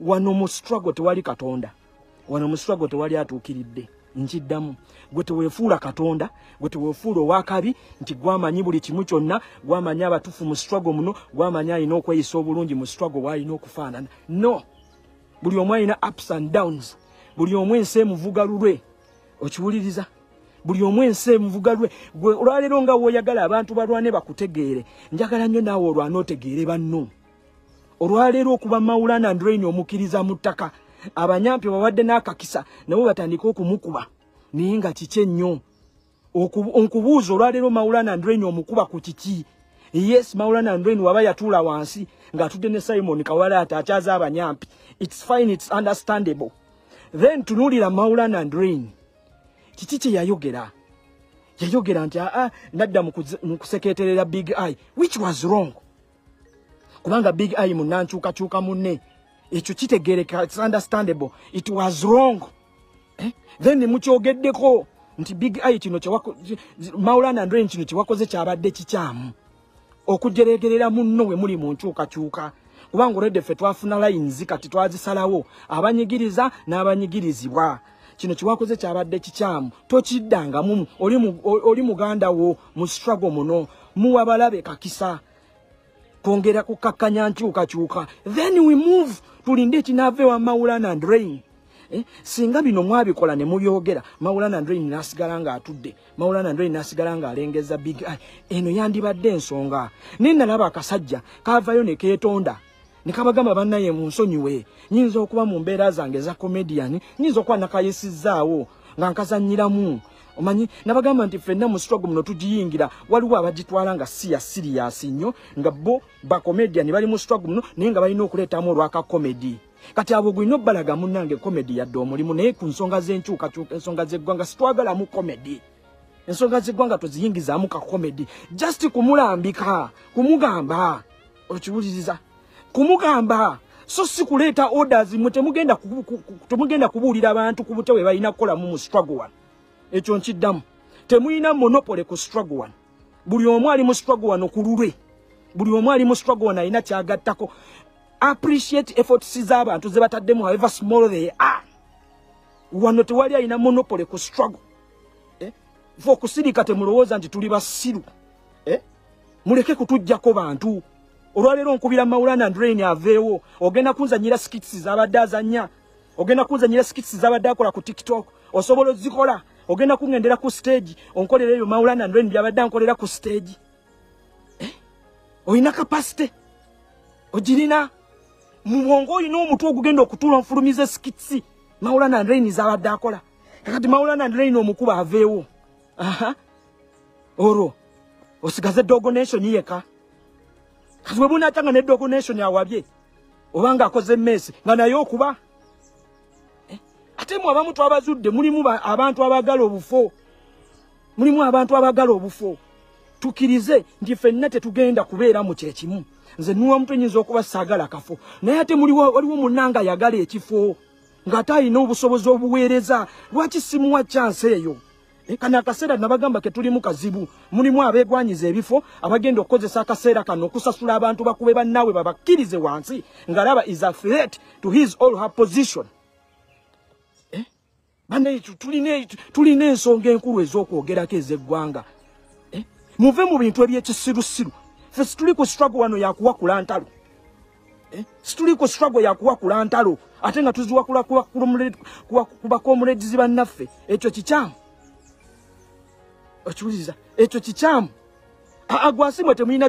wano mu struggle tewali Katonda. Wano mu struggle tewali atuukiridde. Njiddamu gwe teweefuula Katonda, gwe teweefuula owakabi nti gwamanyi buli kimu kyonna, gwamanyi abatufu mu struggle muno, gwamanyi alina okweyisa obulungi mu struggle w'alina okufaanana. No, buli omu alina ups and downs, buli omu ensi emuvuga lulwe. Okiwuliriza? Buli omu ensi emuvuga lulwe. Gwe olwaleero nga woyagala abantu balwane bakutegeere, njagala nnyo naawe olwane otegeere banno. Olwaleero okuba Maulana and Rain omukiriza mu ttaka, abanyampi bawadde n'akakisa nabo batandika okumukuba naye nga kiki ennyo onkubuuza olwaleero Maulana and Rain omukuba ku kiki? Yes, Maulana and Rain waba yatuula wansi ng'atudde ne Simon Kawalaata akyaza abanyampi. It's fine, it's understandable. Then tunuulira Maulana and Rain, kiki kye yayogera? Yayogera nti nadda mu kusekeeterera Big Eye, which was wrong. Kubanga Big Eye munnankyukakyuka munne, ekyo kitegeereka, it's understandable. It was wrong. Then mukyogeddeko nti Big Eye kino Maulana and Rain kino kyewakoze kyabadde kikyamu okujeregerera munno we muli mu nkyukakyuka. Kubanga olwedde ffe twafuna lines kati twazisalawo, abanyigiriza n'abanyigirizibwa. Kino kyewakoze kyabadde kikyamu, tokiddangamu. Oli muganda wo mu struggle muno, muwa balabe kakisa, twongera kukakkanya nkyukakyuka. Then we move, tulinde ekinaave wa Maulana and Rain. Singa bino mwabikola ne mubyogera, Maulana and Rain nasigala nga atudde, Maulana and Rain nasigala nga alengeza Big Eye, eno yandibadde ensonga. Nalaba akasajja kaavayo ne keetonda ne kabagamba bannaye munsonyiwe, nyinza okuba mu mbeera zange za comedian, nyinza okuba nakayisizaawo nga nkazanyiramu. Omanyi nabagamba nti ffenna mu struggle muno tugiyingira, waliwo abagitwala nga si ya serious nnyo, nga bo ba comedian bali mu struggle muno naye nga balina okuleetamu olwaka comedy. Kati abo gwino obbalaga munnange comedy yadde omulimu, naye ku nsonga z'enkyukakyuka, ensonga z'eggwanga sitwagalamu comedy. Ensonga z'eggwanga toziyingizaamu ka comedy, just kumulambika, kumugamba. Okiwuliriza? Kumugamba. So si kuleeta orders mwe temugenda kubuulira abantu ku bute bwe balina kukolamu mu struggle one. Ekyo nkiddamu. Temulina monopoly ku struggle one. Buli omu ali mu struggle one okululwe. Buli omu ali mu struggle one alina kyagattako. Appreciate efforts z'abantu ze bataddemu, however small they are. Wano tewali alina monopoly ku struggle. Fo okusirika temulowooza nti tuli basiru. Muleke kutujjako bantu. Olwaleero nkubira Maulana and Rain aveewo, ogenda kunzanyira skits z'abadde azannya, ogenda kunzanyira skits z'abadde akola ku TikTok, osobola ozikola, ogenda kungendera ku stage, onkolera ebyo Maulana and Rain byabadde ankolera ku stage. Oyina capacity? Ogirina? Mu bwongo oyina omutwe ogugenda okutuula nfulumiza skits Maulana and Rain z'abadde akola. Kakati Maulana and Rain omukuba aveewo. Olwo osigaze Dogo Nation yeka. Kati bwe bunaatanga ne Dogo Nation awabye, obanga akoze mess nga naye okuba. Ate mu abamu twabazudde mulimu abantu abagala obufo. Mulimu abantu abagala obufo. Tukirize nti ffenna tetugenda kubeera mu kyekimu. Nze nuwa mutwe nyinza okuba saagala kafo. Naye ate waliwo munnanga ayagala ekifo. Ng'ate alina obusobozi obuweereza. Lwaki simuwa chance eyo? Kana akaseera nabagamba ke tuli mu kazibu. Mulimu abeegwanyiza ebifo, abagenda okukozesa akaseera kano okusasula abantu bakube bannaabwe babakkirize wansi, ng'alaba is a threat to his or her position. Bane tulina ensonga enkulu ez'okwogerako ez'eggwanga. Muve mu bintu eby'ekisirusiru. Ffe situli ku struggle wano yakuwakula ntalo. Situli ku struggle yakuwakula ntalo. Ate nga tuziwakula kubakomuledizi bannaffe. Ekyo kikyamu. Okiwuliriza? Ekyo kikyamu. Gwasimwe temulina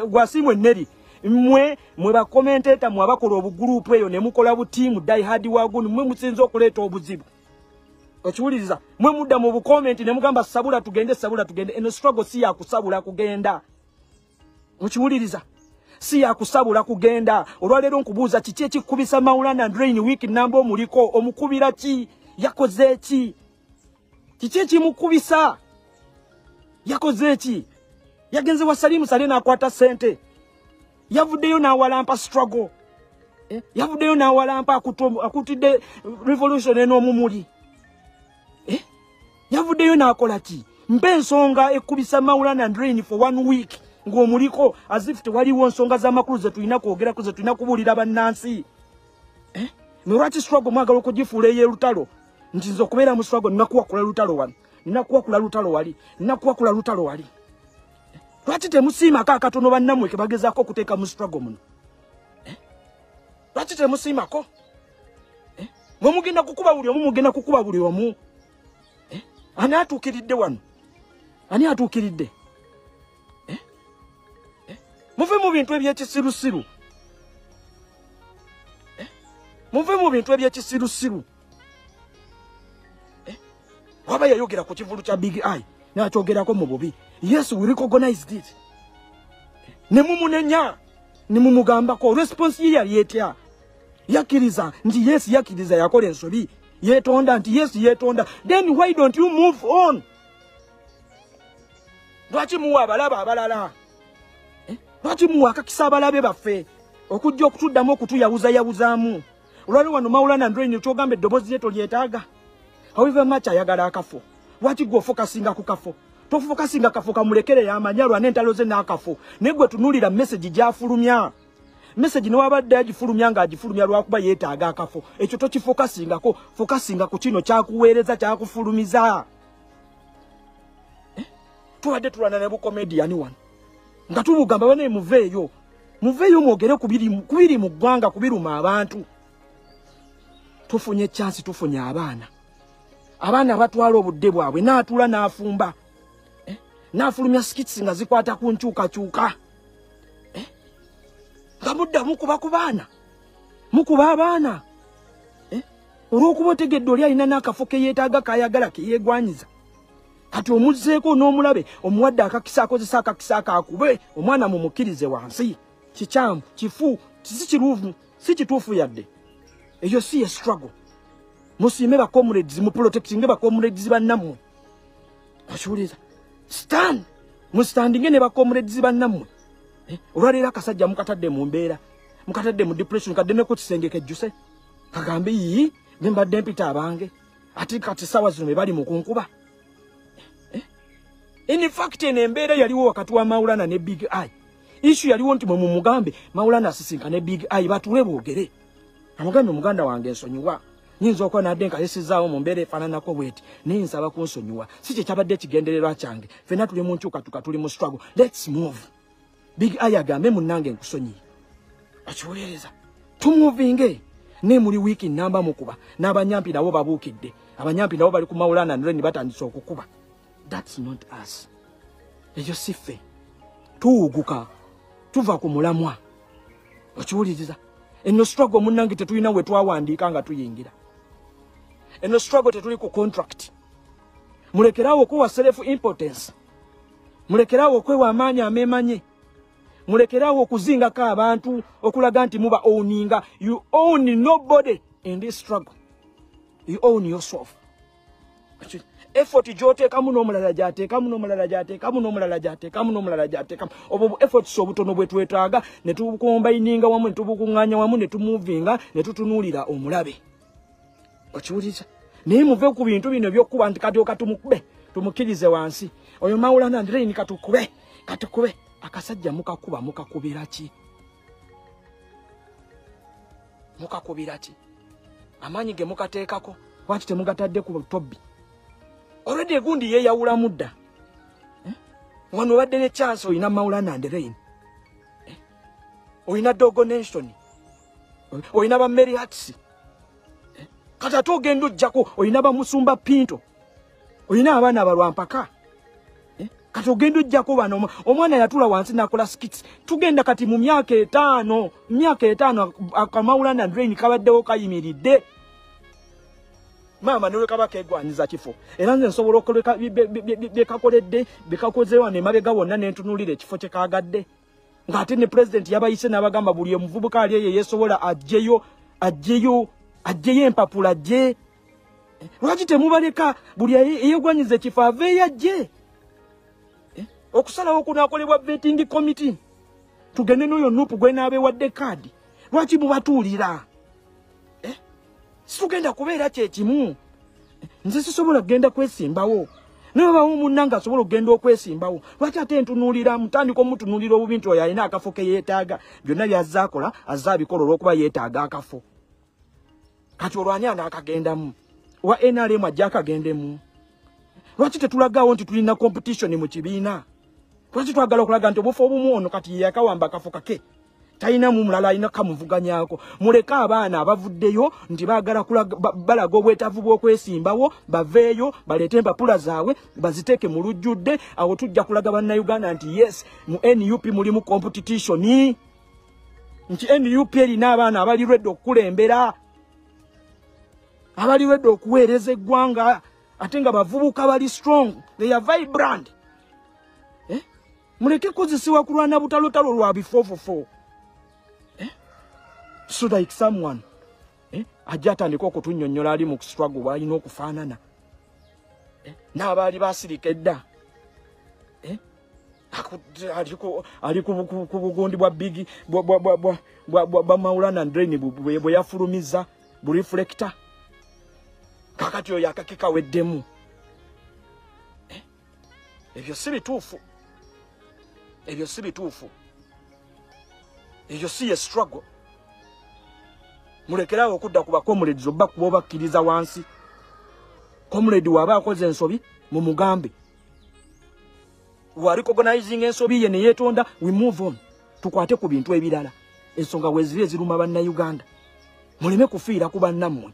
gwasimwe nneri. Mwe ba commentator mwe abakola obugurupu eyo ne mukola butiimu die hard wagunu mwe musinza okuleeta obuzibu. Okiwuliriza? Mwe mudda mu bukomenti ne mugamba sabula tugende. Eno struggle si ya kusabula kugenda. Okiwuliriza? Si ya kusabula kugenda. Olwaleero nkubuuza kiki ekikubisa Maulana and Rain week namba omuliko, omukubira ki? Yakoze ki? Kiki ekimukubisa? Yakoze ki? Yagenze wa Salimu Sale n'akwata sente. Yavuddeyo n'awalampa struggle. Yavuddeyo n'awalampa akutidde revolution n'omumuli. Yavuddeyo n'akola ki? Mpe ensonga ekubisa Maulana and Rain for 1 week. Ng'omuliko as if tewaliwo nsonga z'amakulu ze tulina kwogerako, ze tulina kubuulira bannansi. Lwaki struggle mwagala okugifuula ey'olutalo nti nze okubeera mu struggle ninakuwakula lutalo wano ninakuwakula lutalo wali ninakuwakula lutalo wali. Lwaki temusiimako akatono bannammwe ke bagezaako okuteeka mu struggle muno? Lwaki temusiimako? Mwe mugenda kukuba buli omu mugenda kukuba buli omu. Ani atuukiridde wano? Ani atuukiridde? Muve mu bintu eby'ekisirusiru. Muve mu bintu eby'ekisirusiru. Waba yayogera ku kivulu kya Big Eye n'akyogerako mu bubi. Yes, we recognized it. Ne mumunenya ne mumugambako response ye yali etya. Yakiriza nti yes yakiriza yakola ensobi. Yetonda nti yes yetonda. Then why don't you move on? Lwaki muwa abalaba abalala? Lwaki muwa akakisa abalabe baffe okujja okutuddamu okutuyawuzayawuzaamu? Olwali wano Maulana Andrew kyogamba eddoboozi lye tolyetaaga. However much ayagala akafo. Lwaki gwe ofokasinga ku kafo? Tofokasinga kafo kamulekere y'amanyalwa n'entalo ze n'akafo. Ne gwe tunuulira message gy'afulumya. Message ne wabadde agifulumya ng'agifulumya lwakuba yeetaaga akafo. Ekyo tokifokasingako. Fokasinga ku kino kyakuweereza kyakufulumiza. Tubadde tulwana ne bukomediyani wano. Nga tubugamba bane muveeyo. Muveeyo mwogere kubiri mu ggwanga kubiruma abantu. Tufunye chance tufunye abaana. Abaana batwala obudde bwabwe n'atula n'afumba. N'afulumya skits nga zikwata ku nkyukakyuka. Nga mudda mukuba ku baana. Mukuba abaana. Olw'okuba otegedde oli alina n'akafo ke yeetaaga kayagala ke yeegwanyiza. Kati omuzzeeko n'omulabe omuwadde akakisa akozesa akakisa akakube omwana mumukkirize wansi. Kikyamu, kifu, si kiruuvu, si kituufu yadde. Eyo si ye struggle. Musiime ba comrades mu protecting ba comrades bannammwe. Okiwuliriza? Stand. Mustandinge ne ba comrades bannammwe. Olwaleero akasajja mukatadde mu mbeera. Mukatadde mu depression kadde ne ku kisenge kejjuse. Kagambe yi mbadde mpita abange. Ati kati sawa zino bali mu kunkuba. In fact ene mbeera yaliwo wakati wa Maulana ne Big Eye. Issue yaliwo nti mu mugambe Maulana asisinka ne Big Eye batule boogere. Amugambe muganda wange nsonyiwa. Nyinza okuba nadde nga yesizaawo mu mbeera efaananako bweti naye nsaba kunsonyiwa. Si kye kyabadde kigendererwa kyange. Ffenna tuli mu nkyukatuka tuli mu struggle. Let's move. Big Eye agambe munnange nkusonyiye. Akiweereza. Tumuvinge. Ne muli wiiki namba mukuba. N'abanyampi nabo babuukidde. Abanyampi nabo bali ku Maulana ne batandise okukuba. That's not us. Eyo si ffe. Tuwuguka. Tuva ku mulamwa. Okiwuliriza. Eno struggle munnange tetulina we twawandiika nga tuyingira. Eno struggle tetuli ku contract. Mulekerawo okuwa self importance. Mulekerawo okwewa amaanyi ameemanye. Mulekerawo okuzingako abantu okulaga nti muba owninga. You own nobody in this struggle. You own yourself. Effort gy'oteekamu n'omulala gy'ateekamu n'omulala gy'ateekamu n'omulala gy'ateekamu n'omulala gy'ateekamu. Obwo efforts obutono bwe twetaaga ne tubukombayininga wamu ne tubukuŋŋaanya wamu ne tumuvinga ne tutunuulira omulabe. Okiwuliriza? Naye muve ku bintu bino by'okkuba nti kati okatumukube tumukkirize wansi. Oyo Maulana Andrew katukube katukube. Akasajja mukakuba mukakubira ki? Mukakubira ki? Amaanyi ge mukateekako lwaki temugatadde ku tobbi? Already gundi ye yawula mudda. Wano wadde ne chance oyina Maulana Andrew. Oyina Dogo Nation. Oyina ba Mary Hats. Kata togenda ojjako oyina ba Musumba Pinto. Oyina abaana abalwampaka. Kati ogenda ojjako bano omwana yatula wansi nakola skits. Tugenda kati mu myaka 5 akamaulana Andrew kabaddewo kayimiridde. Mama nwe kabaka egwanyiza kifo. Era nze nsobola okoleka bekakoledde bekakozewa ne mabega wonna nentunulire ekifo kye kagadde. Ng'ate ne president yabayise n'abagamba buli omuvubuka ali ye yesobola ajjeyo empapula ajje. Lwaki temubaleka buli eyegwanyiza ekifo ave yajje? Okusalawo kunaakolebwa vetting committee. Tugende n'oyo nupu gwe n'abeewadde kaadi. Lwaki mubatuulira? Situgenda kubeera kyekimu. Nze sisobola kugenda kwesimbawo. Naye bawo munnanga asobola okugenda okwesimbawo. Lwaki ate ntunuulira mutandika omutunuulira obubintu oyo alina akafo ke yeetaaga. Byonna by'azza akola azza abikola olw'okuba yeetaaga akafo. kati olwani anakagendamu wa NRM ajja akagendemu lwaki tetulagawo nti tulina competition mu kibiina lwaki twagala okulaga nti obufu obumu ono kati yakawamba akafo kake talina mu mulala alina kamuvuganyako muleka abaana abavuddeyo nti baagala balaga obwetavu bw'okwesimbawo baveeyo baleete empapula zaabwe baziteeke mu lujjudde awo tujja kulaga bannayuganda nti yes mu NUP mulimu competition nti NUP erina abaana abali lwedde okukulembera abali lwedde okuweereza eggwanga ate nga bavubuka bali strong they are vibrant muleke kozesebwa kulwana butalotalo lwa bifofofo so like someone ajja atandika okutunnyonnyola ali mu struggle bwalina okufaanana n'abaali basirika edda ali ku bugundi bwa bigi bwa Maulana Drain bwe yafulumiza bu reflector kakati oyo akakika weddemu ebyo si bituufu ebyo si ye struggle mulekerawo okudda ku bakomuledi obba kuba obakkiriza wansi komuledi waba akoze ensobi mu mugambe wa recognizing ensobi ye ne yeetonda we move on tukwate ku bintu ebirala ensonga weziri eziruma bannayuganda muleme kufiira ku bannammwe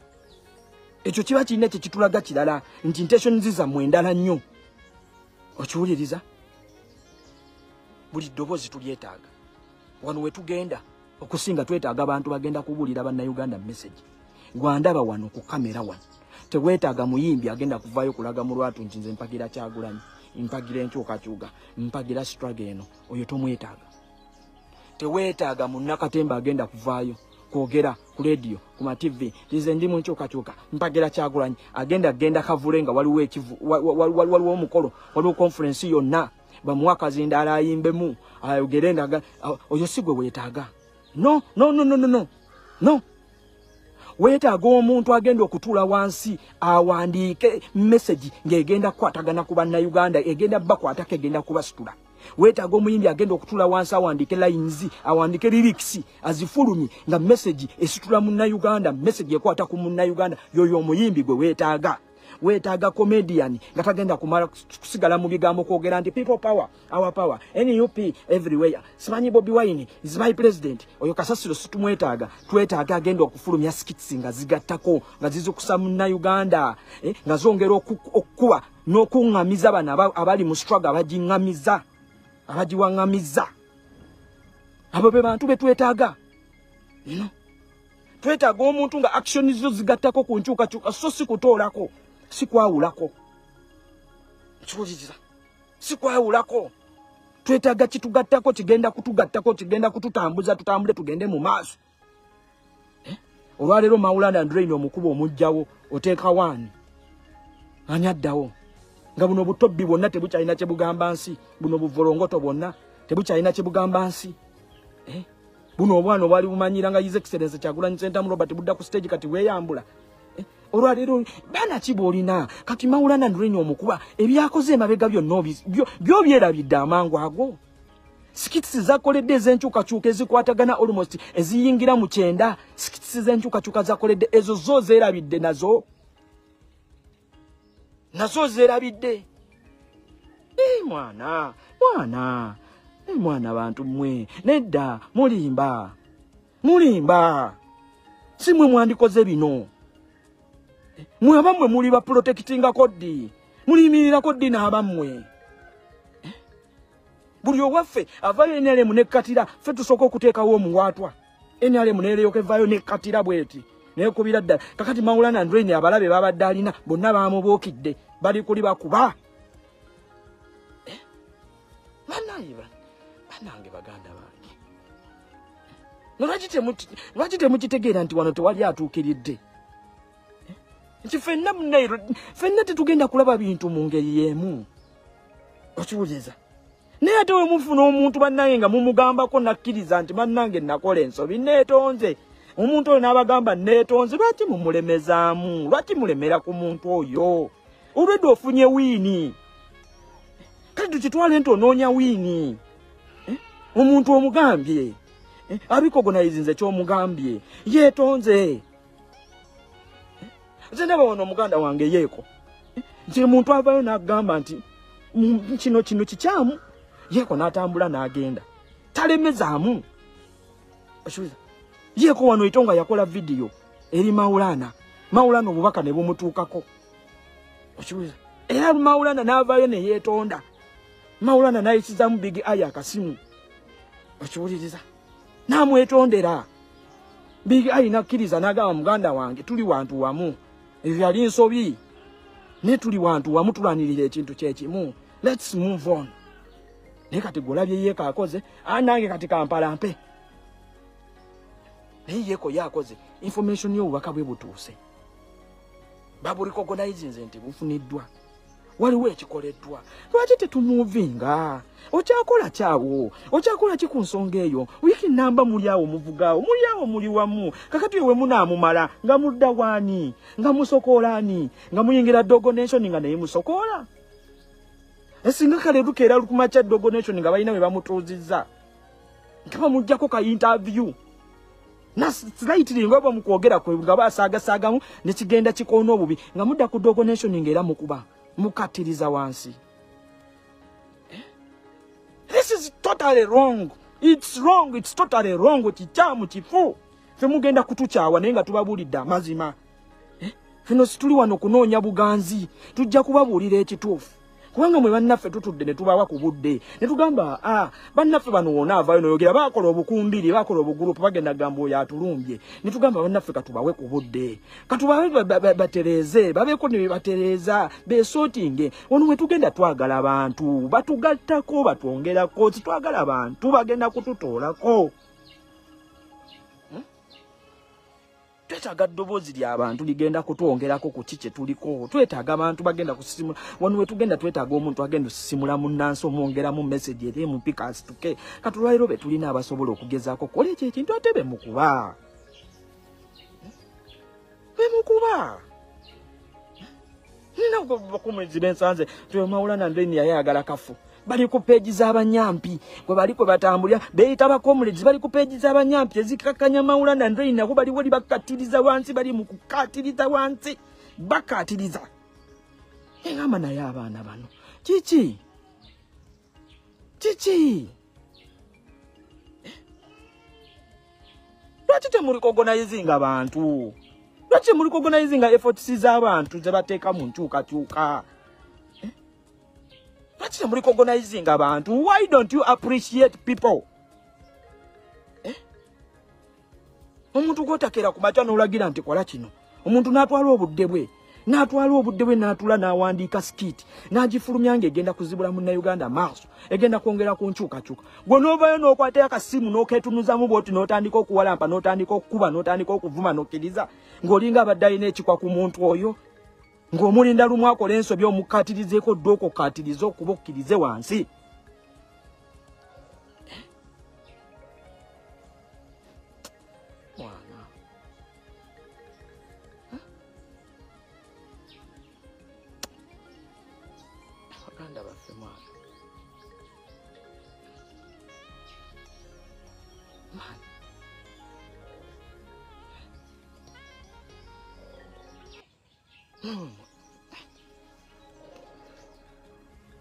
ekyo kiba kirina kye kitulaga kirala nti intentions zammwe endala nnyo okiwuliriza buli ddoboozi tulyetaaga wano we tugenda okusinga twetaaga abantu bagenda kubuulira bannayuganda message gwandaba wano ku kamera wano teweetaaga muyimbi agenda kuvaayo kulaga mu lwatu nti nze mpagira Kyagulanyi mpagira enkyukakyuka mpagira struggle eno oyo tomwetaaga teweetaaga munnakatemba agenda kuvaayo kwogera ku radio ku ma TV lize ndi mu nkyukakyuka mpagira Kyagulanyi agenda kavulenga waliwo omukolo waliwo conference yonna bamuwakazi ndala ayimbemu ayogerenda oyo sigwe weetaaga no weetaaga omuntu agenda okutuula wansi awandiike message ng'egenda kukwatagana ku bannayuganda egenda bakwatako egenda kubasitula weetaaga omuyimbi agenda okutuula wansi awandiike lines awandiike lyrics azifulumye nga message esitula munnayuganda message ekwata ku munnayuganda yoyo omuyimbi gwe weetaaga comedian nga tagenda kumala kusigala mu bigambo kwogera nti people power our power NUP everywhere simanyi Bobi Wine is my president oyo Kasasiro situmwetaaga twetaaga agenda okufulumya skits nga zigattako nga zizikusa munnayuganda nga zongera okukuba n'okuŋŋamiza bano abali mu struggle abagiwaŋŋamiza abo be bantu betwetaaga twetaaga omuntu nga action zo zigattako ku nkyukakyuka so si kutoolako sikwawulako kiwuliriza sikwawulako twetaaga kitugattako kigenda kututambuza tutambule tugende mu maaso olwaleero Maulana Drain omukuba omujjawo oteeka wani ani addawo nga buno butobbi bwonna tebukyalina kye bugamba nsi buno buvolongoto bwonna tebukyalina kye bugamba nsi buno obwana obwali bumanyira nga His Excellency Kyagulanyi Ssentamu Robert budda ku stage kati weeyambula olwaleero bana kiboolina kati Maulana Drain omukuba ebyakoze emabega byonna byo byerabidde amangu ago skits zakoledde ez'enkyukakyuka ezikwatagana almost eziyingira mu 9 skits z'enkyukakyuka zakoledde ezo zo zeerabidde nazo zeerabidde mwana bantu mmwe nedda mulimba si mwe mwandikoze bino mwe abammwe muli ba protectinga kodi mulimirira kodi n'abammwe buli owaffe avayo NRM nekkatira ffe tusooka okuteekawo omuwaatwa NRM neereyoka evaayo nekkatira bweti neekubira ddala kakati Maulana Drain abalabe babadde alina bonna baamubuukidde bali kuli bakuba banange baganda bange lwaki temukitegeera nti wano tewali atuukiridde nti ffenna tetugenda kulaba bintu mu ngeri y'emu okiwuliriza naye ate we mufuna omuntu bannange nga mumugambako nakkiriza nti bannange nakola ensobi neetonze omuntu oyo n'abagamba neetonze lwaki mumulemezaamu lwaki mulemera ku muntu oyo olwedde ofunye wiini kati tukitwale nti onoonya wiini omuntu omugambye abikogonayizinze ky'omugambye yeetonze Zenaba ono muganda wange Yeko. Nti muntu avayo n'agamba nti kino kikyamu. Yeko n'atambula n'agenda. Talemezaamu. Oshuza. Yeko wano itonga yakola video eri Maulana. Maulana obubaka ne bumutuukako. Oshuza. Era Maulana n'avayo ne yeetonda. Maulana n'ayisizamu Big Eye akasimu. Okiwuliriza. Namwetondera. Big Eye nakkiriza n'agamba muganda wange tuli wantu wamu. Ebyo yali nsobi. Ne tuli wantu wamu tulanirira ekintu kyekimu. Let's move on. Ne kati golabye Yeko akoze, anange kati Kampala mpe. Ne Yeko yakoze information y'obubaka bwe butuuse. Babu recognize nti bufuniddwa. Waliwo ekikoleddwa. Lwaki tetumuvinga? Okyakola kyawo. Okyakola ki ku nsonga eyo? Wiki namba muli awo muvugaawo. Muli awo muli wamu. Kakati ewe munaamumala nga mudda waani? Nga musokoolaani? Nga muyingira dogonation nga naye musokoola? Esinga kale lukeera lukumacha dogonation nga balina we bamutuuzizza. Nga bamuggyako ka interview. Na slightly nga bamukwogera kwe nga basaagasagamu ne kigenda kikoona obubi. Nga mudda ku dogonation ng'era mukuba. Mukatiriza wansi. This is totally wrong. It's wrong. It's totally wrong. Kichamu kifu. Fe mugenda kutukyawa naye nga tubabulidde amazima. Fino situli wano kunoonya buganzi. Tujja kubabuulira ekituufu. Kubanga mwe bannaffe tutudde ne tubawa ku budde. Ne tugamba bannaffe bano wonna avaayo n'oyogera bakola obukumbiri bakola obugurupu bagenda gamba oyo atulumbye. Ne tugamba bannaffe katubawe ku budde. Katubawe batereeze babeeko ne batereeza beesootinge. Wano mwe tugenda twagala abantu batugattako batwongerako twagala abantu bagenda kututoolako. Twetaaga ddoboozi ly'abantu ligenda kutwongerako ku kiki tuliko. Twetaaga abantu bagenda kusisimula. Wano we tugenda twetaaga omuntu agenda kusisimula munnansi omwongeramu message eri mu pikas tuke. Katulwairo be tulina abasobola okugezaako kola ekyo ekintu ate be mukuba. Be mukuba. Nina bakumezi bensanze tuwe Maulana ndeni yayagala kafu. Bali ku page z'abanyampi kwe bali ko batambulya beeyita bakomulezi bali ku page z'abanyampi ezikakanya Maulana ndeni nako bali wali bakatiriza wansi bali mu kukatiriza wansi bakatiriza engamba naye abaana bano kiki lwaki temuli organizinga abantu lwaki muli organizinga efforts z'abantu ze bateeka mu nkyukakyuka lwaki temuli organizing abantu? Why don't you appreciate people? Omuntu gotakera ku macha n'olagira nti kola kino. Omuntu n'atwala obudde bwe n'atula n'awandiika skit n'agifulumya ng'egenda kuzibula Munnayuganda maaso egenda kwongera ku nkyukakyuka. Gwe n'ovayo n'okwata akasimu n'okeetunuzamu bw'oti n'otandika okuwalampa n'otandika okukuba n'otandika okuvuma n'okkiriza ng'olinga abadde alina ekikwa ku muntu oyo. Ng'omulinda lumu akola ensobi omukatirizeeko ddoko katiriza okuba okkirize wansi. Mwana. Baganda baffe mwana.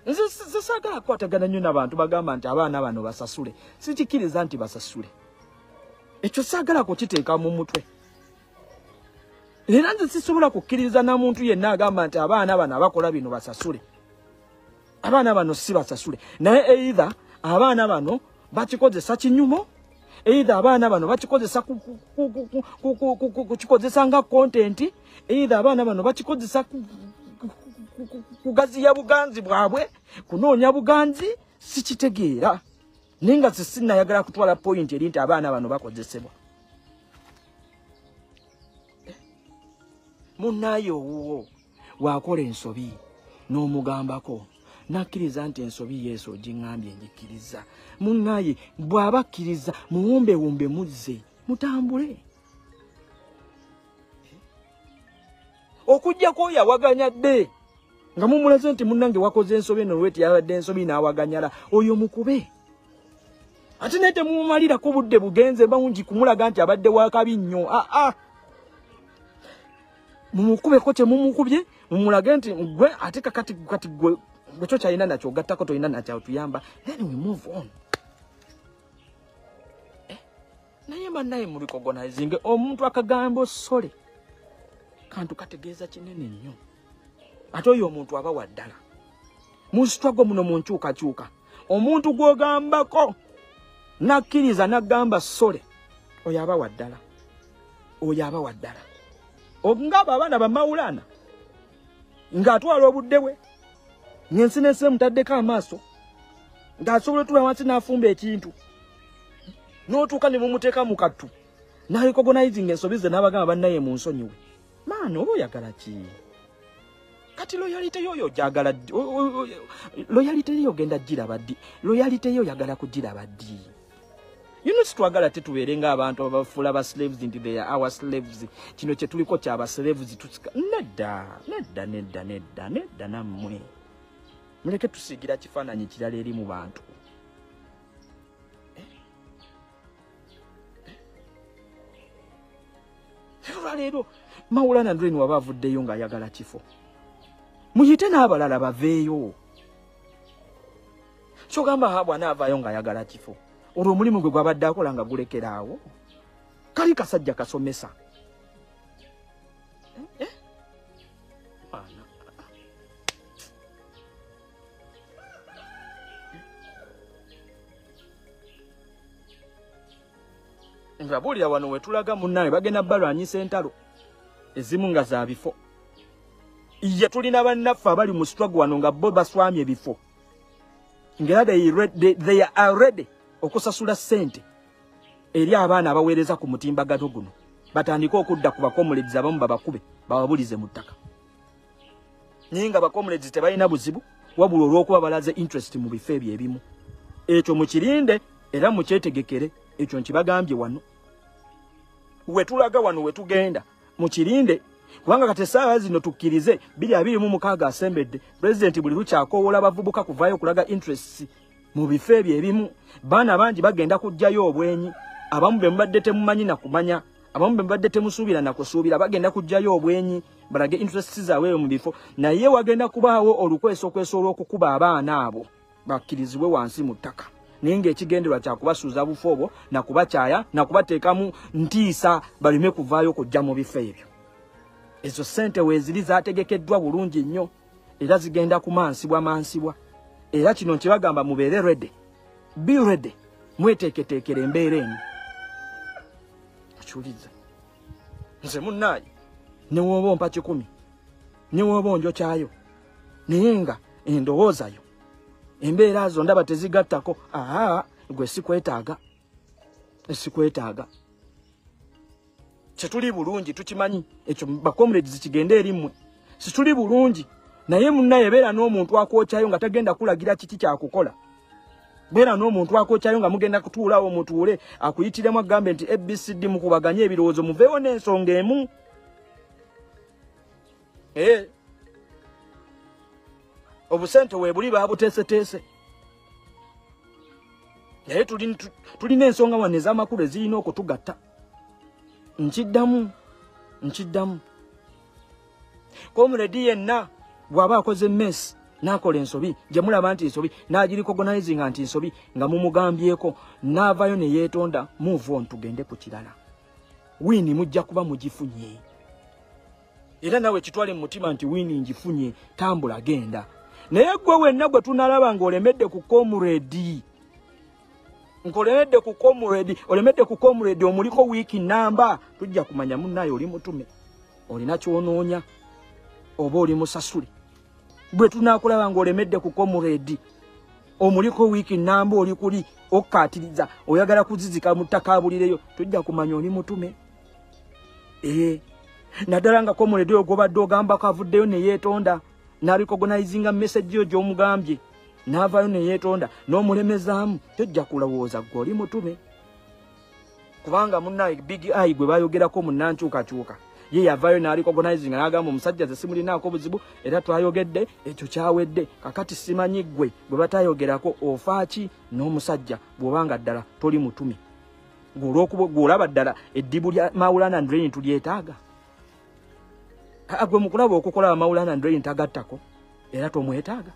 Nzisagala kwatagana nnyo n'abantu bagamba nti abaana bano basasule. Sikikiriza nti basasule. Ekyo saagala kukiteeka mu mutwe. Era nze sisobola kukkiriza na muntu yenna agamba nti abaana bano abakola bino basasule. Abaana bano si basasule. Naye either abaana bano bakikozesa kinyumo, either abaana bano bakikozesa kukikozesa nga content, either abaana bano bakikozesa kugaziya buganzi bwabwe, kunoonya buganzi, sikitegeera. Ninga sinayagala kutwala point eri nti abaana bano bakozesebwa. Munnayo wuwo wakola ensobi n'omugambako nakkiriza nti ensobi Yesu ogingambye njikiriza. Munnaye bw'abakkiriza muwumbewumbe muzze mutambule. Okujjako yawaganya dde nga mumulaze nti munnange wakoze ensobi n'olweti yabadde ensobi n'awaganyala oyo mukube. Ate naye temumumalirako budde bugenze bangi kumulaga nti abadde wakabi nnyo. mumukubeko kye mumukubye mumulage nti gwe ate kati gwe kyo kyalina nakyo gattako tolina nakyo tuyamba, then we move on. Naye bannaye mu recognizing omuntu akagambo sole kantu kategeeza kinene nnyo. Ate oyo omuntu aba waddala mu struggle muno mu nkyukakyuka, omuntu gw'ogambako nakkiriza n'agamba sole, oyo aba waddala, oyo aba waddala. Ng'abo abaana bamawulana ng'atwala obudde bwe nyensinese mutaddeko amaaso ng'asobola otuula wansi n'afumba ekintu n'otuuka ne mumuteeka mu kattu n'arecognizing ensobi ze n'abagamba bannaye mu nsonyiwe. Maana oba oyagala ki? Kati loyalite yoyo jagala loyalite yo genda giraba ddi, loyalite yo yagala kugiraba ddi. Twagala tetubeere ng'abantu abafuula ba slaves nti they are our slaves. Kino kye tuliko kyaba slaves tusika. Nedda nammwe. Muleke tusigira kifaananyi kirala eri mu bantu. Leero Mawulana Ndweni waba avuddeyo ng'ayagala kifo. Muyite n'abalala baveeyo. Kyogamba Ahabu anaavaayo ng'ayagala kifo. Olwo omulimu gwe gwabadde akola nga gulekeraawo. Kali kasajja kasomesa. Ngabuulira wano we tulaga munnaye bagenda balwanyisa entalo ezimu nga za bifo. Ye tulina bannaffe abali mu struggle wano nga bo baswamye ebifo. Ngera they are ready okusasula ssente eri abaana abaweereza ku mutimbagano guno. Batandika okudda ku bakomulezi abamu babakube bababulize mu ttaka. Naye nga bakomulezi tebalina buzibu wabula olw'okuba balaze interest mu bifo ebyo ebimu. Ekyo mukirinde era mukyetegekere, ekyo nkibagambye wano. Wetulaga wano wetugenda mukirinde kubanga kati essaawa zino tukkirize 2026 asembedde president buli lukyakoowola abavubuka kuvaayo okulaga interest mu bifo ebyo ebimu. Baana bangi bagenda kujjayo obwenyi, abamu be mubadde temumanyi na kumanya, abamu be mubadde temusuubira na kusuubira bagenda kujjayo obwenyi balage interest zaabwe mu bifo. Naye wagenda kubaawo olukweso olw'okukuba abaana abo bakkirizibwe wansi mu ttaka. Naye ng'ekigenderwa kya kubasuuza bufo obwo na kubakyaya na kubateekamu ntiisa baleme kuvaayo kujja mu bifo ebyo. Ezo ssente weeziri zaategekeddwa bulungi nnyo era zigenda kumansibwa. Era kino nkibagamba mubeere ready. Be ready. Mweteeketeekera embeera eno. Akyuliza. Nze munnaayi ne wooba ompa 10 ne wooba onjokyayo naye nga endowoozayo embeera zo ndaba tezigattako. Gwe sikwetaaga. Kituli bulungi tukimanyi ekyo bakomulezi kigende erimmwe. Situli bulungi naye munnaye beera n'omuntu akwokyayo nga tagenda kulagira kiki kyakukola. Beera n'omuntu akwokyayo nga mugenda kutuulawo mutuule akuyitiremu agambe nti ABCD mukubaganye ebirowoozo muveewo n'ensonga emu. Obusente weebuli baabuteeseteese. Naye tulina ensonga wano ez'amakulu ezirina okutugatta. Nkiddamu. Komuledi yenna bw'aba akoze mess n'akola ensobi gye mulaba nti ensobi n'agirikogonizing nti ensobi nga mumugambyeko n'avaayo ne yeetonda, move on tugende ku kirala. Wini mujja kuba mugifunye. Era nawe kitwale mu mutima nti wini ngifunye, tambula genda. Naye gwe wenna gwe tunalaba ng'olemedde ku komuledi. Olemedde ku komuledi omuliko wiiki namba tujja kumanya munnaye oli mutume. Olina kyonoonya oba oli musasule. Bwe tunaakulaba ng'olemedde ku komuledi omuliko wiiki namba oli kuli okkaatiriza oyagala kuzizika mu ttaka abulireyo tujja kumanya oli mutume. Naddala nga komuledi ogobadde ogambako avuddeyo ne yeetonda n'arecognizinga message yo gy'omugambye n'avaayo ne yeetonda n'omulemezaamu tojja kulowooza gwe oli mutume. Kubanga munnaye big eye gwe bayogerako munnankyukakyuka ye yavaayo n'arecognizinga n'agamba omusajja ze simulinaako buzibu era twayogedde ekyo kyawedde. Kakati simanyi gwe bwe batayogerako ofaaki n'omusajja bw'obanga ddala toli mutume. Gw'olaba ddala eddibu lya Mawulana Ndweni tulyetaaga. Agwe mukulaba okukola Maulana Andre ntagattako era tomwetaaga.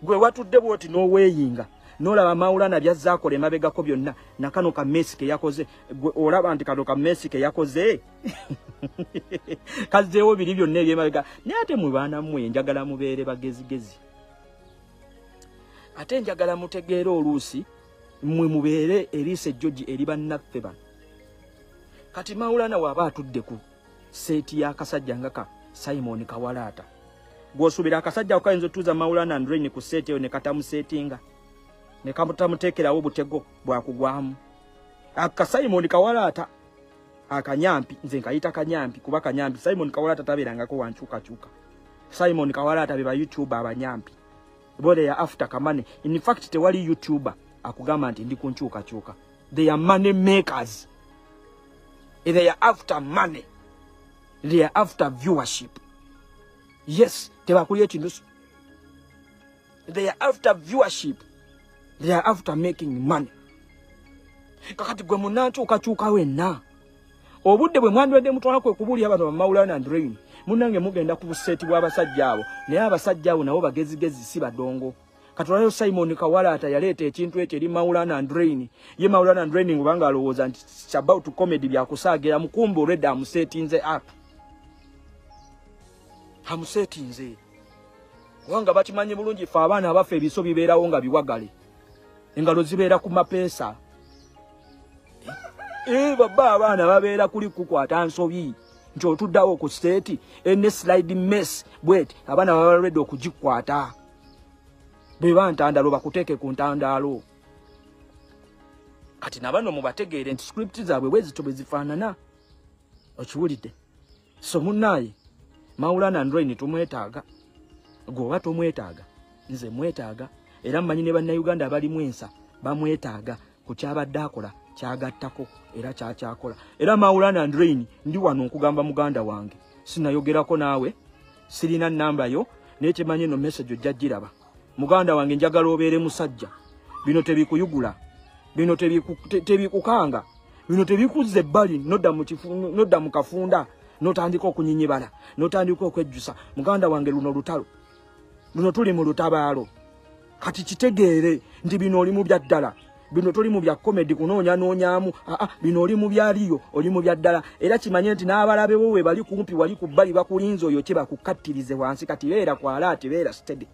Gwe watudde bwoti n'oweeyinga n'olaba Maulana byazzaako emabegako byonna na kano ka Messi ke yakoze gwe olaba nti kano ka Messi ke yakoze kazzeewo biri byonna ebyemabega naye ate mu baana mmwe njagala mubeere bagezigezi ate njagala mutegeera oluusi mmwe mubeere eriise George eri bannaffe bano kati Maulana waba atudde ku seeti y'akasajja nga ka Simon Kawalaata gw'osuubira akasajja okayinza otuuza Maulana Andre ni ku seeti eyo ne katamuseetinga ne kamutamuteekerawo butego bwakugwamu aka Simon Kawalaata akanyampi nze nkayita kanyampi kuba kanyampi Simon Kawalaata tabeerangako wankyukakyuka Simon Kawalaata be ba YouTuber abanyampi bode ya after kamane in fact tewali YouTuber akugamba nti ndi kunkyukakyuka they are money makers they are after money they are after viewership yes tebakulye ekintu they are after viewership they are after making money kakati gwe munankyukakyuka wenna obudde bwe mwandibadde mutwala kwe kubuli abantu ba Maulana Andre munange mugenda ku buseti bw'abasajja abo naye abasajja abo nabo bagezigezi si badongo katulayo Simon Kawalaata yaleeta ekintu ekyo eri Maulana Andre ye Maulana Andre ngubanga alowooza nti about comedy byakusaagira mukumbe already amusetinze up amusetinze wanga bakimanyi bulungi fa abaana abafe ebiso bibeerawo nga biwagale engalo zibeera ku mapeesa baba abaana babeera kuli kukwata nsobi njo tuddawo ku state ene slide mess bwet abaana baba ready okugikwata beba ntandalo bakuteeke ku ntandalo kati nabano mubategeere nti script zaabwe bwezito bezifaanana okiwulidde so munnaye Maulana Andre ni tumwetaaga gwe tumwetaaga nze mwetaaga era mmanyi ne bannayuganda abali mwensa bamwetaaga ku kyabadde akola kyagattako era kyakyakola era Maulana Andre ndi wano okugamba muganda wange sinayogerako naawe sirina namba yo n'ekimanyi no message ojjagiraba muganda wange njagala obeere musajja bino tebikuyugula bino tebikukanga bino tebikuzze ebbali nodda mu kafunda notandika okunyinyibala notandika okwejjusa muganda wange luno lutalo luno tuli mu lutabaalo kati kitegeere nti bino oli mu byaddala bino tuli mu bya comedy kunoonya noonyaamu bino oli mu byaliyo oli mu byaddala era kimanye nti n'abalabe bo we bali kumpi wali ku bbali bakulinze oyo kye bakukattirize wansi kati beera kwalaati beera steady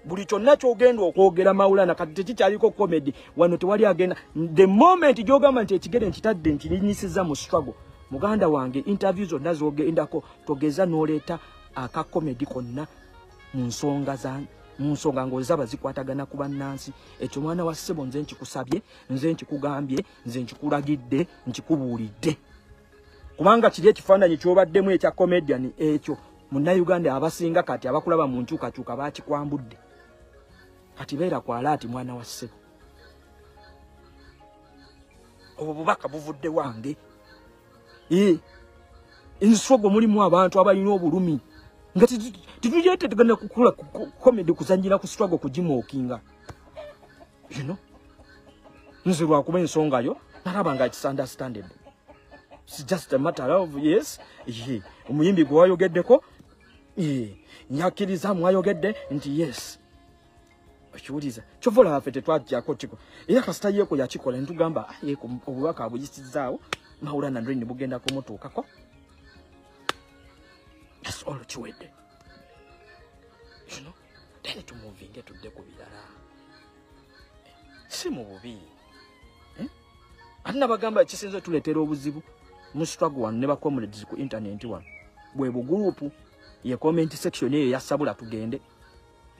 buli kyonna ky'ogenda okwogera Maulana kati tekikyaliko comedy wano tewali agenda the moment gy'ogamba nti ekigere nkitadde nkirinyisiza mu struggle muganda wange interview zonna zogendako togeza n'oleeta aka comedy konna mu nsonga ng'ozaba zikwatagana ku bannansi ekyo mwana wa ssebo nze nkikusabye nze nkikugambye nze nkikulagidde nkikubuulidde kubanga kiri ekifaananyi ky'obaddemu ekya comedian ekyo munnayuganda abasinga kati abakulaba mu nkyukakyuka bakikwambudde kati beera kwalaati mwana wa ssebo obwo bubaka buvudde wange enswogo mulimu abantu abalina obulumi nga titujete tugenda kukula comedy kuzanjira ku struggle kujimookinga nze lwakuba ensonga yo naraba nga it's understandable it's just a matter of yes omuyimbi gwe wayogeddeko nyakiriza mwayogedde nti yes okiwuliza kyovola waffe tetwajjako kiko era kasita yeeko yakikola ntugamba yeeko obubaka abuyisizaawo Maulana Andre ni bugenda kumutuukako that's all chiwedde then tumuvinge tudde ku birala si mu bubi anna bagamba ekisinze tuleetera obuzibu mu struggle wano ne ba comrades ku internet wano bwe bugurupu ye comment section eyo yasabula tugende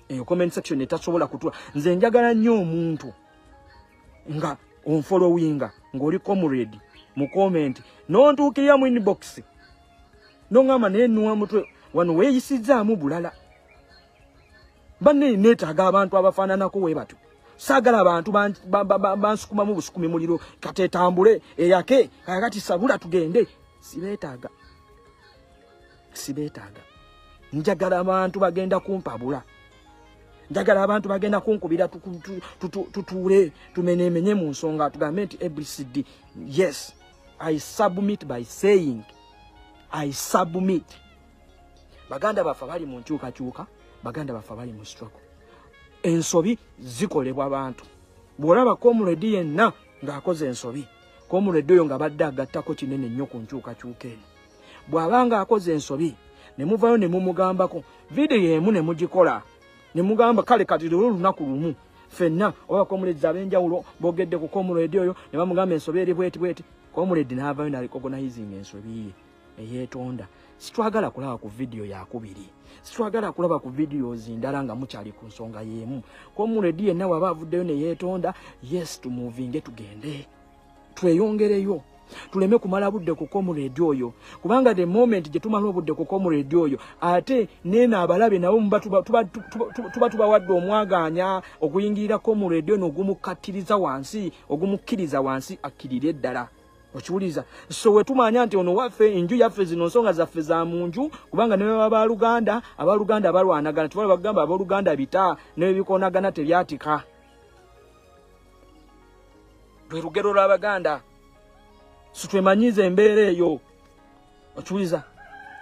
eyo comment section etasobola kutula nze njagala nnyo omuntu nga onfollowinga ng'oli comrade mu comment nontuukirira mu inbox nongamba naye nnuwa mutwe wano weeyisizaamu bulala banne neetaaga abantu abafaananako we batyo saagala abantu bansukumamu busukumi muliro kateetambule eyake kakati sabula tugende sibeetaaga njagala abantu bagenda kumpabula njagala abantu bagenda kunkubira tutuule tumenemenye mu nsonga tugambe nti ABCD yes I submit by saying I submit. Baganda bafa bali mu nkyukakyuka, baganda bafa bali mu struggle. Ensobi zikolebwa abantu. Bw'olaba comrade yenna ng'akoze ensobi, comrade oyo nga badde agattako kinene nnyo ku nkyukakyuka eno. Bw'abanga akoze ensobi, ne muvayo ne mumugambako, video emu ne mugikola, ne mugamba kale kati lunaku lumu, fenna oba comrades ab'enjawulo boogedde ku comrade oyo ne bamugamba ensobi eri bweti bweti, comrade n'avayo n'arecognizing ensobi ye eyeetonda. Situagala kulaba ku video yakubiri, situagala kulaba ku videos ndala nga mukyali ku nsonga y'emu. Comrade yenna waba avuddeyo ne yeetonda, yes tumuvinge tugende, tweyongereyo, tuleme kumala budde ku comrade oyo, kubanga the moment gye tumala obudde ku comrade oyo ate nena abalabe nabo tuba tubawadde omwaganya okuyingirira comrade oyo n'ogumukkatiriza wansi, ogumukkiriza wansi akkirire ddala. Okiwuliza? So wetumanya nti ono waffe enju yaffe zino nsonga zaffe za munju, kubanga ne abaluganda abalwanagana, tubala bagamba abaluganda bita ne bikonagana tebyatika. Lwe lugero lw'Abaganda. So twemanyize embeera eyo. Okiwuliza?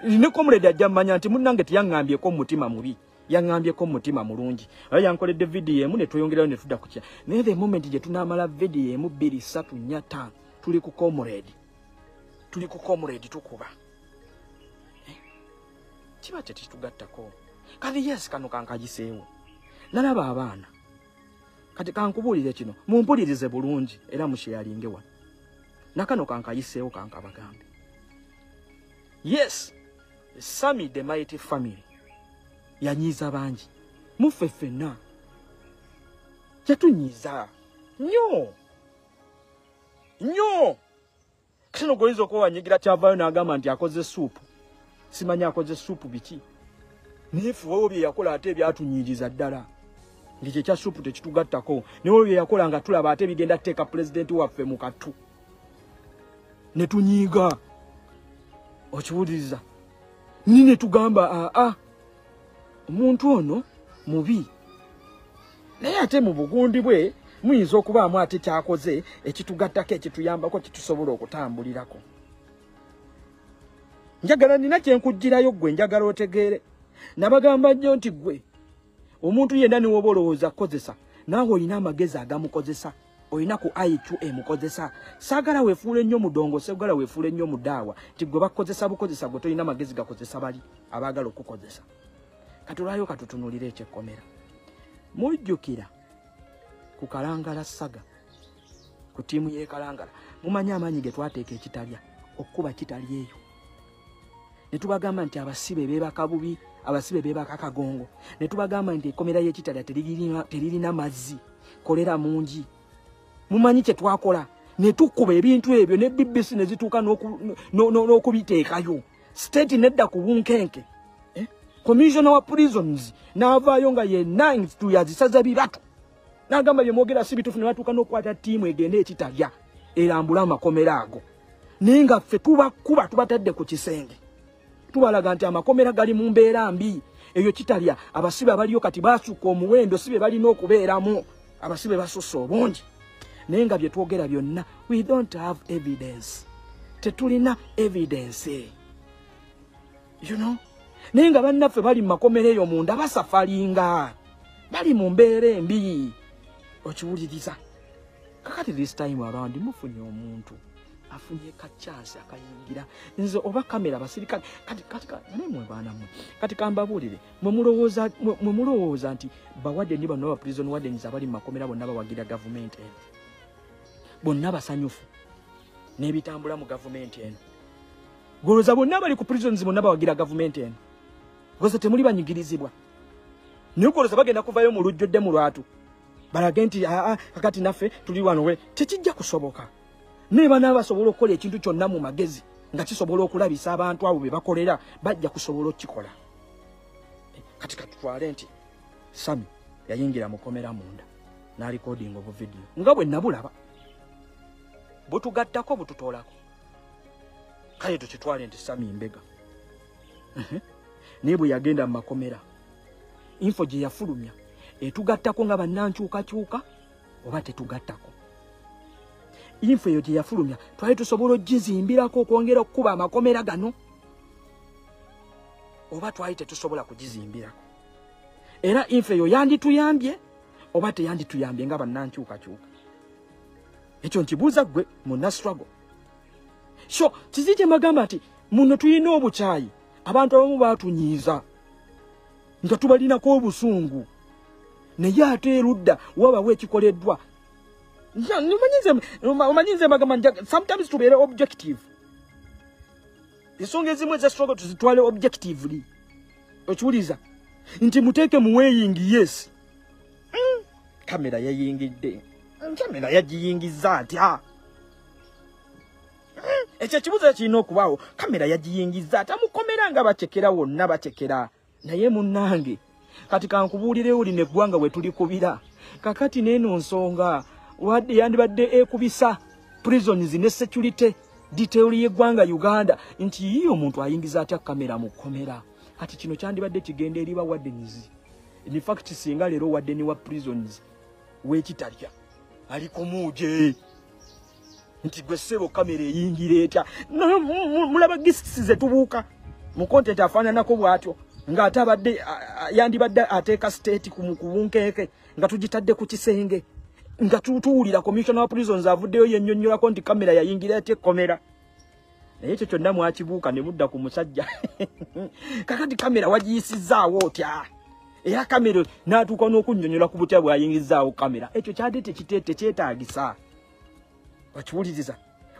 Ne comrade ajja mmanya nti munnange teyaŋŋambyeko mutima mubi, yaŋŋambyeko mutima mulungi. Ayo yankoledde video emu ne tweyongerayo ne tudda ku kya. Naye the moment gye tunaamala video emu 2 3 4 5 tuli ku comrade tukuba. Kiba tetitugattako. Kati yes kano kankagiseewo. Nalaba abaana. Kati kankubuulire kino, mumpulirize bulungi era musheyalinge wano. Nakano kankayiseewo kankabagambe. Yes, Sammy the Mighty Family yanyiza bangi. Muffe ffenna yatunyiza nnyo. Kino goyinza okuba wanyigira kyavayo n'agamba nti akoze suupu. Simanyi akoze suupu biki. Neefuwewo bye yakola ate ebyatunyiriza ddala. Ng'ekyo kya suupu tekitugattako. Newe bye yakola nga tulaba ate bigenda teeka pulezidenti waffe mu katu. Ne tunyiiga. Okiwuliriza? Nine tugamba omuntu ono mubi. Naye ate mu bugundi bwe muyinza okubaamu ate kyakoze ekitugattako ekituyambako kitusobola okutambulirako. Njagala nina kyenkugirayo gwe, njagala otegeere. Nabagamba nnyo nti gwe omuntu yenna niwoba olowooza kozesa, naawe olina amagezi agamukozesa, olina ku IQ emukozesa. Saagala weefuule nnyo mudongo, saagala weefuule nnyo mudaawa nti gwe bakozesa bukozesa gwe tolina magezi gakozesa bali abaagala okukozesa. Katulaayo katutunulire ekyekomera. Mujjukira ku Kalangala Saga, ku tiimu y'e Kalangala, mumanyi amaanyi ge twateeka ekitalya, okkuba kitalya eyo. Ne tubagamba nti abasibe beebaka bubi, abasibe beebaka kagongo. Ne tubagamba nti ekkomera y'ekitalya teririna mazzi, kolera mungi. Mumanyi kye twakola, ne tukkuba ebintu ebyo ne BBC ne zituuka n'okubiteekayo. State nedda ku bunkenke. Commissioner wa prisons n'avaayo nga yenna yazisaza bibatu. N'agamba bye mwogera si bituufu, ne batuuka n'okukwata ttiimu egenda ekitalya erambula amakomera ago. Naye nga ffe tubakuba tubatadde ku kisenge. Tubalaga nti amakomera gali mu mbeera mbi. Eyo kitalya abasibe abaliyo kati baasukka omuwendo sibe balina okubeeramu. Abasibe basusse obungi. Naye nga bye twogera byonna, we don't have evidence. Tetulina evidence. You know? Naye nga bannaffe bali mu makomera eyo munda basafalinga. Bali mu mbeera embi. Okiwuliriza? Kakati this time around mufunye omuntu afunye ka chance akayingira nze oba kamera basirikale kati nemwe baana mwe kati kambabuulire mwe mulowooza nti bawadde ni bano ba prison wardens abali mu makomera bonna bawagira government eno bonna basanyufu n'ebitambula mu government eno goloza bonna bali ku prisons bonna bawagira government eno goloza temuli banyigirizibwa niyo goloza bagenda kuvayo mu lujjodde mu lwatu balage nti kakati naffe tuli wano we tekijja kusoboka. Neba n'abasobola okukola ekintu kyonna mu magezi nga kisobola okulabisa abantu abo be bakolera bajja kusobola okukikola. Kati katutwale nti Sammy yayingira mu komera munda n'alikodinga obu video nga bwe nabulaba butugattako bututoolako. Kale tukitwale nti Sammy Mbega naye bwe yagenda mu makomera info gye yafulumya etugattako nga bannankyukakyuka oba tetugattako. Info eyo gye yafulumya twali tusobola ogizimbirako okwongera okukuba amakomera gano oba twali tetusobola kugizimbirako. Era infe yo yandituyambye oba teyandituyambye nga bannankyukakyuka. Ekyo nkibuuza gwe muna struggle. So kizije magamba ati muno tuyina obukyayi abantu abamu batunyiiza nga tubalinako obusungu naye ate erudda wabawo ekikoleddwa. Umanyize magamba sometimes tubeere objective. Ensonga ezimu eza struggle tuzitwale objectively. Okiwuliza nti muteeke muweeyingi yes. Kamera yayingidde. Kamera yagiyingiza atya. Ekyo kibuuzo kirina okubaawo. Kamera yagiyingiza atya mukomera nga bacekera wonna bacekera. Naye munnange kati kankubuulire uli neggwanga we tulikubira. Kakati n'eno nsonga wadde yandibadde ekubisa prisons ne security detail y'eggwanga Uganda nti yiyo omuntu ayingiza atya kamera mu komera. Kati kino kyandibadde kigenda eri ba wardens. In fact singa leero warden wa prisons wekitalya aliko muje nti gwe ssebo kamera eyingira etya. Mulaba gisizi ze tubuuka mu content afaananako bw'atyo nga atabadde yandibadde ateeka state ku bunkeeke nga tugitadde ku kisenge nga tutuwulira commissioner wa prisons avuddeyo yennyonnyolako nti kamera yayingira etya komera. Naye ekyo kyonna mwakibuuka ne mudda ku musajja. Kakati kamera wagiyisizaawo otya? Era kamera n'atuuka n'okunnyonnyola ku butya bw'ayingizaawo kamera. Ekyo kyadde tekyetaagisa. Wakiwuliriza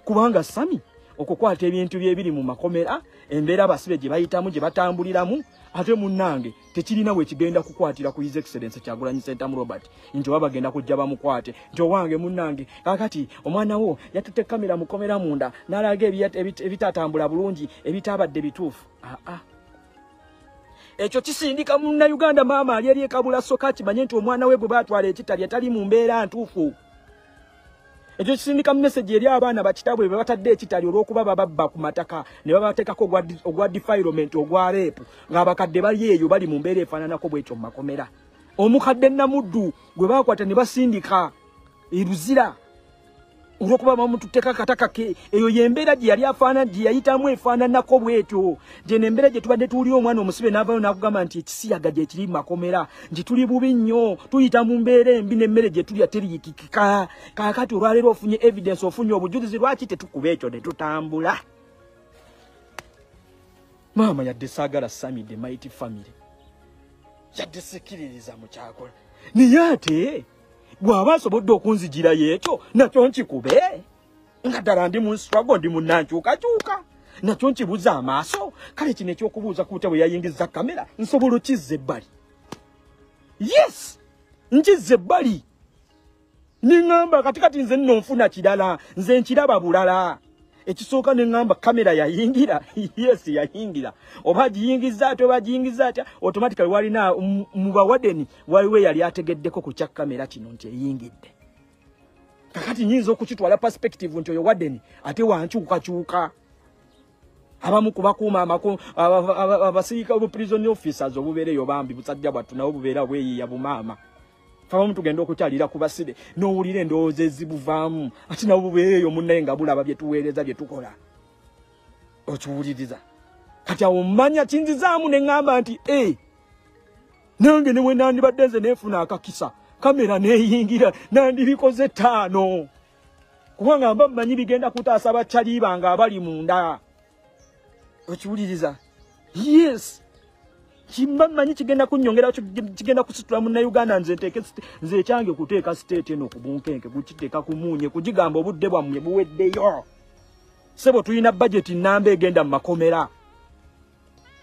kubanga Sami okukwata ebintu byebiri mu makomera embeera abasibe gye bayitamu gye batambuliramu ate munnange tekirina we kigenda kukwatira ku His Excellency Kyagulanyi Ssentamu Robert nti wabagenda kujja bamukwate nti owange munnange kakati omwana wo yatutte kamera mukomera munda n'alaga ebitatambula bulungi ebitabadde bituufu. Ekyo kisindika Munnayuganda maama ali eri ekabula soka kimanye nti omwana we bwe baatwala ekitali atali mu mbeera ntuufu. Ekyo kisindika message eri abaana bakitabwe be batadde ekitali olw'okuba bababba ku mataka ne babateekako ogwa defilement ogwa rape ng'abakadde bali eyo bali mu mbeera efaananako bw'ekyo mu makomera. Omukadde Namuddu gwe baakwata ne basindika eruzira olw'okuba bamututteka kataka ke. Eyo y'embeera gye yali gye yayitamu efaananako bw'etyo. Gye n'embeera gye tubadde tuwulira omwana omusibe n'avaayo n'akugamba nti ekisiyaga gye kiri mu makomera nti tuli bubi nnyo tuyita mu mbeera embi n'emmere gye tulya teriyikikika. Kaakati olwaleero ofunye evidence ofunye obujulizi lwaki tetukuba ekyo ne tutambula. Maama yadde saagala Sami the Mighty Family. Yadde sikiririza mu kyakola. Naye ate bw'aba asobodde okunzigira y'ekyo nakyo nkikube nga ddala ndi mu struggle ndi munnankyukakyuka nakyo nkibuza amaaso. Kale kino ekyokubuuza ku butya bwe yayingiza kamera nsobola okizza ebbali. Yes nkizza ebbali neŋŋamba katikati nze nno nfuna kirala nze nkiraba bulala. Ekisooka neŋŋamba kamera yayingira. Yes yayingira oba giyingiza atya oba giyingiza atya automatically walina mu bawadeni waliwo yali ategeddeko ku kya kamera kino nti eyingidde. Kakati nyinza okukitwala perspective nti oyo wadeni ate wankyukakyuka. Abamu kubakuuma abasirika obu prison officers obubeereyo bambi busajja bwattu nabo bubeera bweyiiya bumaama. Famu tugenda okukyalira ku basibe n'owulira endowooza ezibuvaamu ate nabo bubeereyo munnaye nga bulaba bye tuweereza bye tukola. Okiwuliriza kati awo mmanya kinzizaamu ne ŋŋamba nti nange ne bwe nandibadde nze neefuna akakisa kamera neeyingira nandibikoze 5 kubanga mba mmanyi bigenda kutaasa bakyali bange abali munda. Okiwuliriza yes kimba mmanyi kigenda kunnyongera kigenda kusitula Munnayuganda nze ekyange kuteeka state eno ku bunkenke kukiteeka ku muunye kugigamba obudde bwammwe buweddeyo. Sebo tulina budget nnamba egenda mu makomera.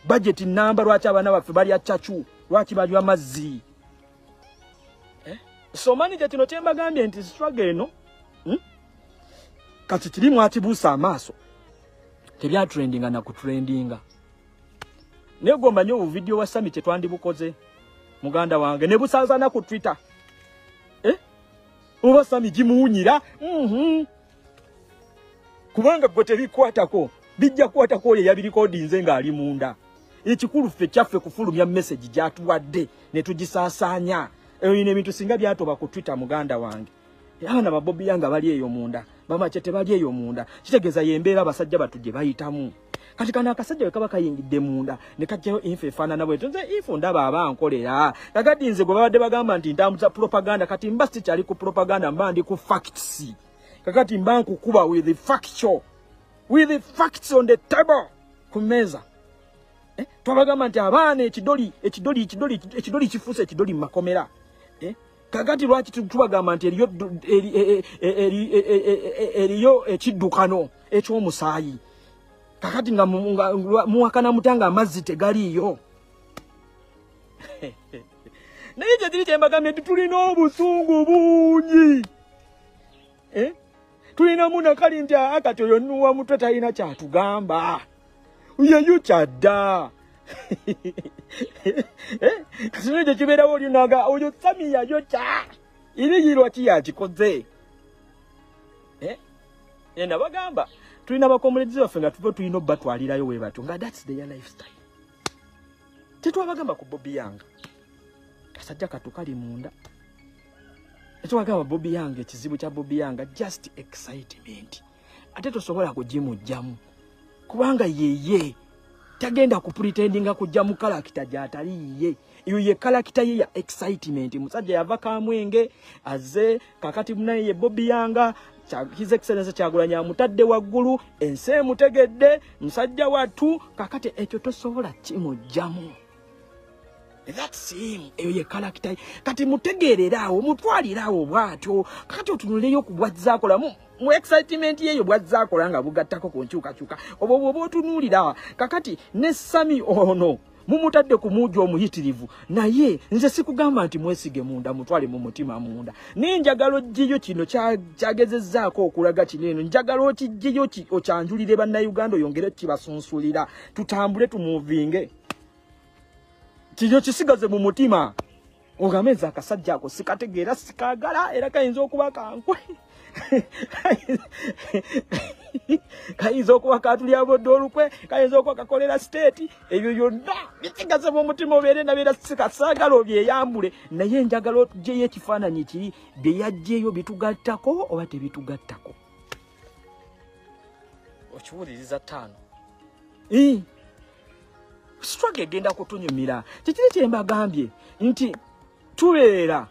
Budget nnamba lwaki abaana baffe balya chachu lwaki balya mazzi. So manager kino kyembagambye nti struggle eno kati kirimu atibuusa amaaso tebya trendinga na kutrendinga. Nego manyo video wa Sami kye twandibukoze muganda wange ne busaazana ku Twitter. Oba Sami gimuunyira kubanga gwe tebikwatako bijja kwatako ye yabirikodinze nga ali munda. Ekikulu ffe kyaffe kufulumya message gyatuwadde ne tugisaasaanya. Eyo ine ebintu singa byatoba ku Twitter muganda wange. Abaana ba Bobby Yanga bali eyo munda bamachete bali eyo munda kitegeeza yembeera abasajja batuje bayitamu. kati kana akasajja we kaba kayingidde munda ne kajjayo info efaanana bwetyo nze info ndaba abankolera kakati nze gwe babadde bagamba nti ntambuza propaganda kati mba sikyali ku propaganda mba ndi ku facts kakati mba nkukuba with the facts on the table ku meza twabagamba nti abaana ekidoli kifuuse ekidoli mu makomera kakati lwaki tubagamba nti eriyo ekiddukano eky'omusaayi kakati nga muwakana mutanga amazzi tegaliyo naye kye tiri kyembagambye nti tulina obusungu bungi tulina munakali nti akati oyo nnuwa mutwe talina kyatugamba yeyo kyadda kasi nekyo kibeerawo olyonaga oyo Samiya yo kya iriyirwa ki yakikoze nabagamba tulina bakomuleezi baffe nga tuva tulina obbatwalirayo we batyo nga that's their lifestyle tetwabagamba ku Bobby Yang kasajja katukali munda tetwagamba Bobby Yang ekizibu kya Bobby Yang just excitement ate tosobola kugimujjamu kubanga yeye tagenda ku pretendinga kujja mu character gyataliye iyo ye character ye ya excitement musajja yava kamwenge aze kakati munaye ye Bobby Yang His Excellency Kyagulanyi mutadde waggulu ense mutegedde musajja watu kakati ekyo tosobola kimujjamu that's him eyo ye character kati mutegererawo mutwalirawo bwatyo kakati otunuleyo kubwazzakola mu excitement yeyo bwazzakola nga bugattako ku nkyukakyuka obwo otunulira kakati ne Sami ono mumutadde ku mujo omuyitirivu naye nze sikugamba nti mwesige munda mutwale mu mutima munda ninjagalo jjiyo kino kyagezezzaako okulaga kineno njagalo okijjiyo okyanjulire bannayuganda oyongere kibasunsulira tutambule tumuvinge kiyo kisigaze mu mutima ogameza akasajja ako sikategeera sikagala era kayinza okuba kankwe kayinza okuba katulya bodde olukwe kayinza okuba kakolera state ebyo byonna bisigaze mu mutima obeere nabeera sikasagala obyeyambule naye njagala otuggyeyo ekifaananyi kiri bye yajjeeyo bitugattako oba tebitugattako okiwuliriza ttaano struggle egenda kutunyumira kikiri kye mbagambye nti tubeera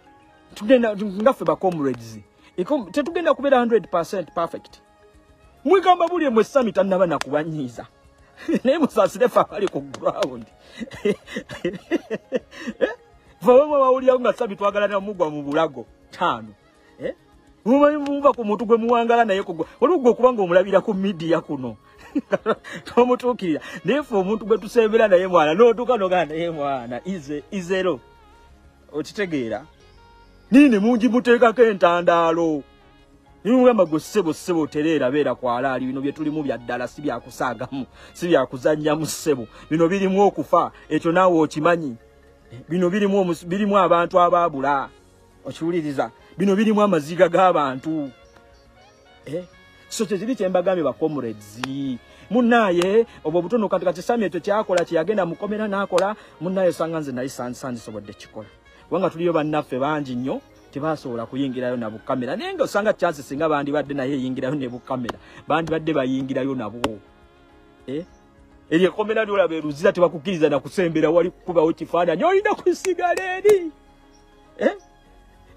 tugenda ngaffe ba comrades tetugenda kubeera 100% perfect mwigamba buli mwe Sami tannaba nakubanyiiza naye musaasire fe abali ku ground vawemwe bawulirawo nga Sami twagalana mugwa mu bulago ttaano mumanyi muva ku muntu gwe muwangala naye kugwa waliwo gwe okuba nga omulabira ku media kuno tomutuukirira naye fe omuntu gwe tusembera naye mwana n'otuuka nogaa naye mwana izero okitegeera nini mungi muteekako entandaalo nimugamba gwe ssebo tereera beera kwalaali bino bye tulimu bya ddala si byakusaagamu si byakuzannyamu ssebo bino birimu okufa ekyo naawe okimanyi bino birimu abantu abaabula okiwuliriza bino birimu amaziga g'abantu so kyekiri kyembagambye ba comrades munnaye obwo butono kati Sami ekyo kyakola kyeyagenda mukomera n'akola munnaye osanga nze naye sandisobodde kikola kubanga tuliyo bannaffe bangi nnyo tebasobola kuyingirayo na bukamera naye nga osanga chance singa bandi badde naye yingirayo ne bukamera bandi badde bayingirayo nabo eri ekomera lyolaba eruzira tebakukkiriza na kusembera wali kubawo kifaananyi olina kusigala eri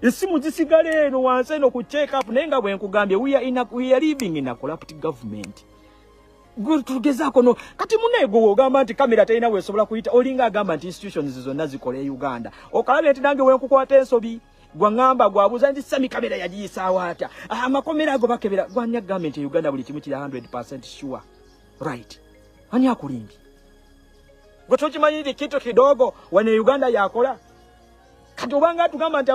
esimu zisigala eno wansi eno ku check up naye nga bwe nkugambye we are living in a corrupt government tugezaako no kati muneego ogamba nti kamera talina weesobola kuyita olinga agamba nti institutions zonna zikola e Uganda okalabye nti nange wenkukwata ensobi gwangamba gwabuuza nti Sami kamera yagiyisaawo atya amakomera ago bakebera gwanya gavumenti e Uganda buli kimu kiri 100% sure right ani akulimbi gwe tokimanyiri kitu kidogo wane Uganda yakola kati obanga tugamba nti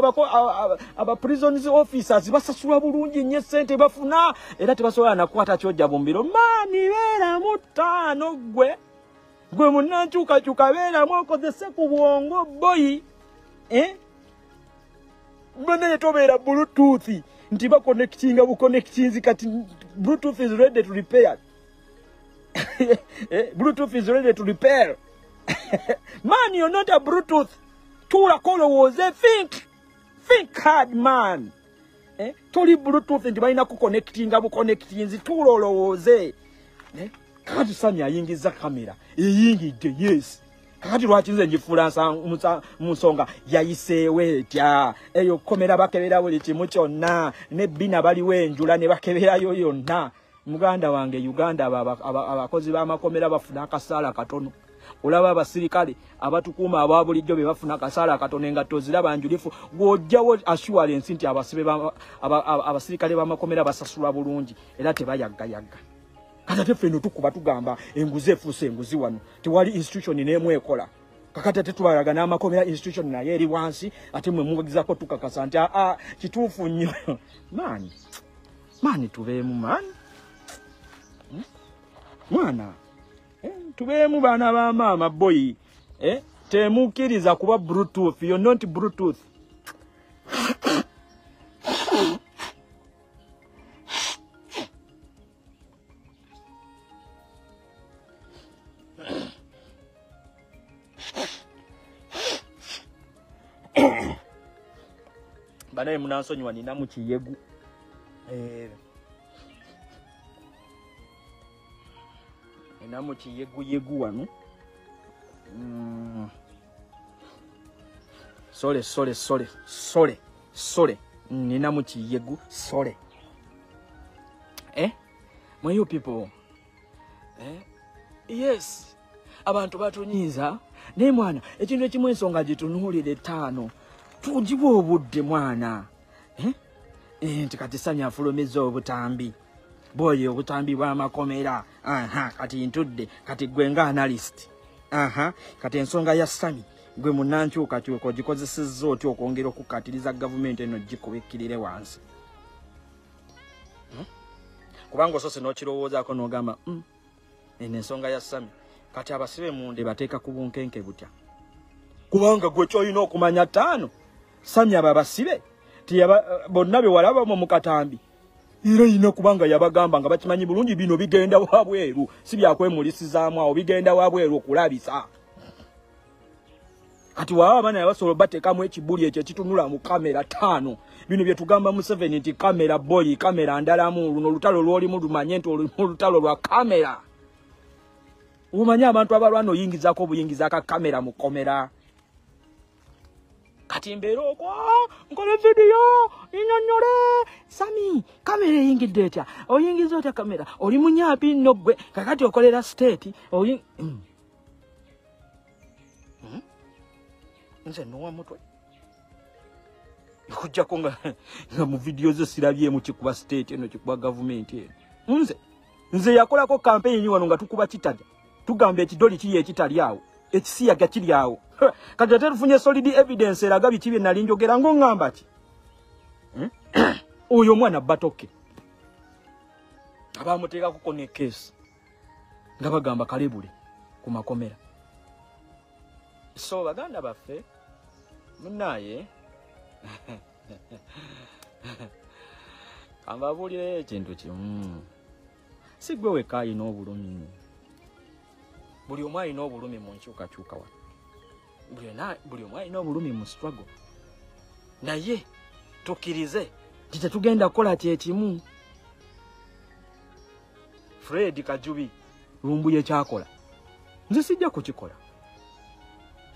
aba prisons officers basasulwa bulungi nnyo ssente bafuna era tebasobola nakukwata kyojja bumbiro maani beera mu ttaano gwe munnankyukakyuka beeramu okozese ku bwongo boyi bwene tobeera bluetooth nti bakonnekitinga bukonnekitinzi kati bluetooth is ready to repair bluetooth is ready to repair man you're not a bluetooth tula kolowooze think hard man toli bluetooth nti balina kuconnectinga buconnectinzi tula olowooze kakati Samia ayingiza kamera eyingidde yes kakati lwaki nze njifulansa musonga yayiseewe etya eyo komera bakebera buli kimu kyonna ne bina baliwo enjula ne bakeberayo yonna muganda wange Uganda abakozi b'amakomera bafuna akasaala katono olaba abasirikale abatukuuma ababulijjo be bafuna akasaala katono engatto ziraba njulifu gw'ojjawo assurance nti abasirikale b'amakomera basasulwa bulungi era tebayaggayagga kati feno tukuba tugamba enguzi efuuse enguzi wano tewali institution n'emu ekola kakati ate tubalaga n'amakomera institution naye eri wansi ate mwe mugizako tukakasa nti kituufu nnyo maani tubeemu maani mwana tubeemu baana ba maama boy temukkiriza kuba bluetooth you're not bluetooth banaye munansonyiwa nina mu kiyegu nina mu kiyegu wano sole nina mu kiyegu sole my you people yes abantu batunyiza naye mwana ekintu ekimu ensonga gitunuulire 5 tugiwe obudde mwana nti kati Samia afulumizza obutambi boye obutambi bw'amakomera kati ntudde kati gwe nga analyst kati ensonga ya Samia gwe munankyuka kyuko gikozesezza otyo okwongera okukatiriza gavumenti eno gikubikkirire wansi kubanga osose n'okirowoozaako n'ogamba eno ensonga ya Samia kati abasibe munde bateeka ku bunkenke butya kubanga gwe kyolina okumanya 5 Samia babasibe bonna be walaba mu katambi era ina kubanga yabagamba nga bakimanyi bulungi bino bigenda wabweru si byakwemulisizaamu awo bigenda wabweru okulabisa kati waba bana yabasobola bateekamu ekibuli ekyo kitunula mu kamera 5 bino bye tugamba mu 7 nti kamera boy kamera ndalamu luno lutalo lwolimu lumanye nti olutalo lwa kamera umanya abantu abalwana oyingizako obuyingiza ka kamera mu komera kati mbero okwo nkole video inyonyole Sami kamera yingidde etya oyingiza otya kamera oli munyapi nogwe kakati okolera state nze nowa mutwe kujja konga mu video zo sirabye mu kikuba state eno kikuba government eno nze yakolako campaign nyi wano nga tukuba kitaja tugambe ekidoli kiri ekitali awo ekisiyaga kiri awo kati ate tufunye solid evidence eraga bikibi nalinjogera ngo ngamba ki oyo mwana batoke abamuteeka ku kone case nga bagamba kalebule ku makomera so baganda baffe munaye ambabulire ekintu kimu sigwe weka alina obulumi buli omu alina obulumi mu nkyukakyuka wa buli omu alina obulumi mu struggle naye tukkirize nti tetugenda kukola kyekimu Fred Kajubi lumbuye kyakola nze sijja kukikola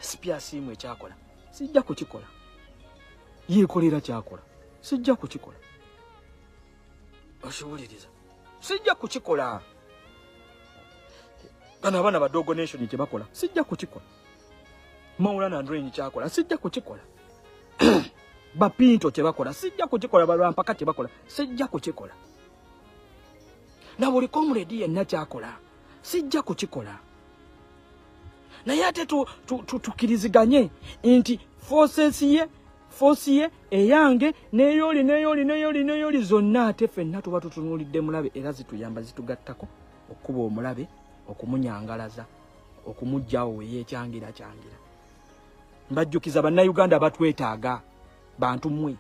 sipiasimu ekyakola sijja kukikola yeekolera kyakola sijja kukikola oshuwuliriza sijja kukikola kana abana ba Dogo Nation kye bakola sijja kukikola Maulana Andrew kyakola sijja kukikola Bapinto kye bakola sijja kukikola balwampaka kye bakola sijja kukikola na buli comrade yenna kyakola sijja kukikola naye ate tukiriziganye nti force ye eyange neyoli zonna ate ffenna tuba tutunuulidde mulabe era zituyamba zitugattako okuba omulabe okumunyangalaza okumugjawo weyekyangira mbajjukiza bannayuganda batwetaaga bantu mmwe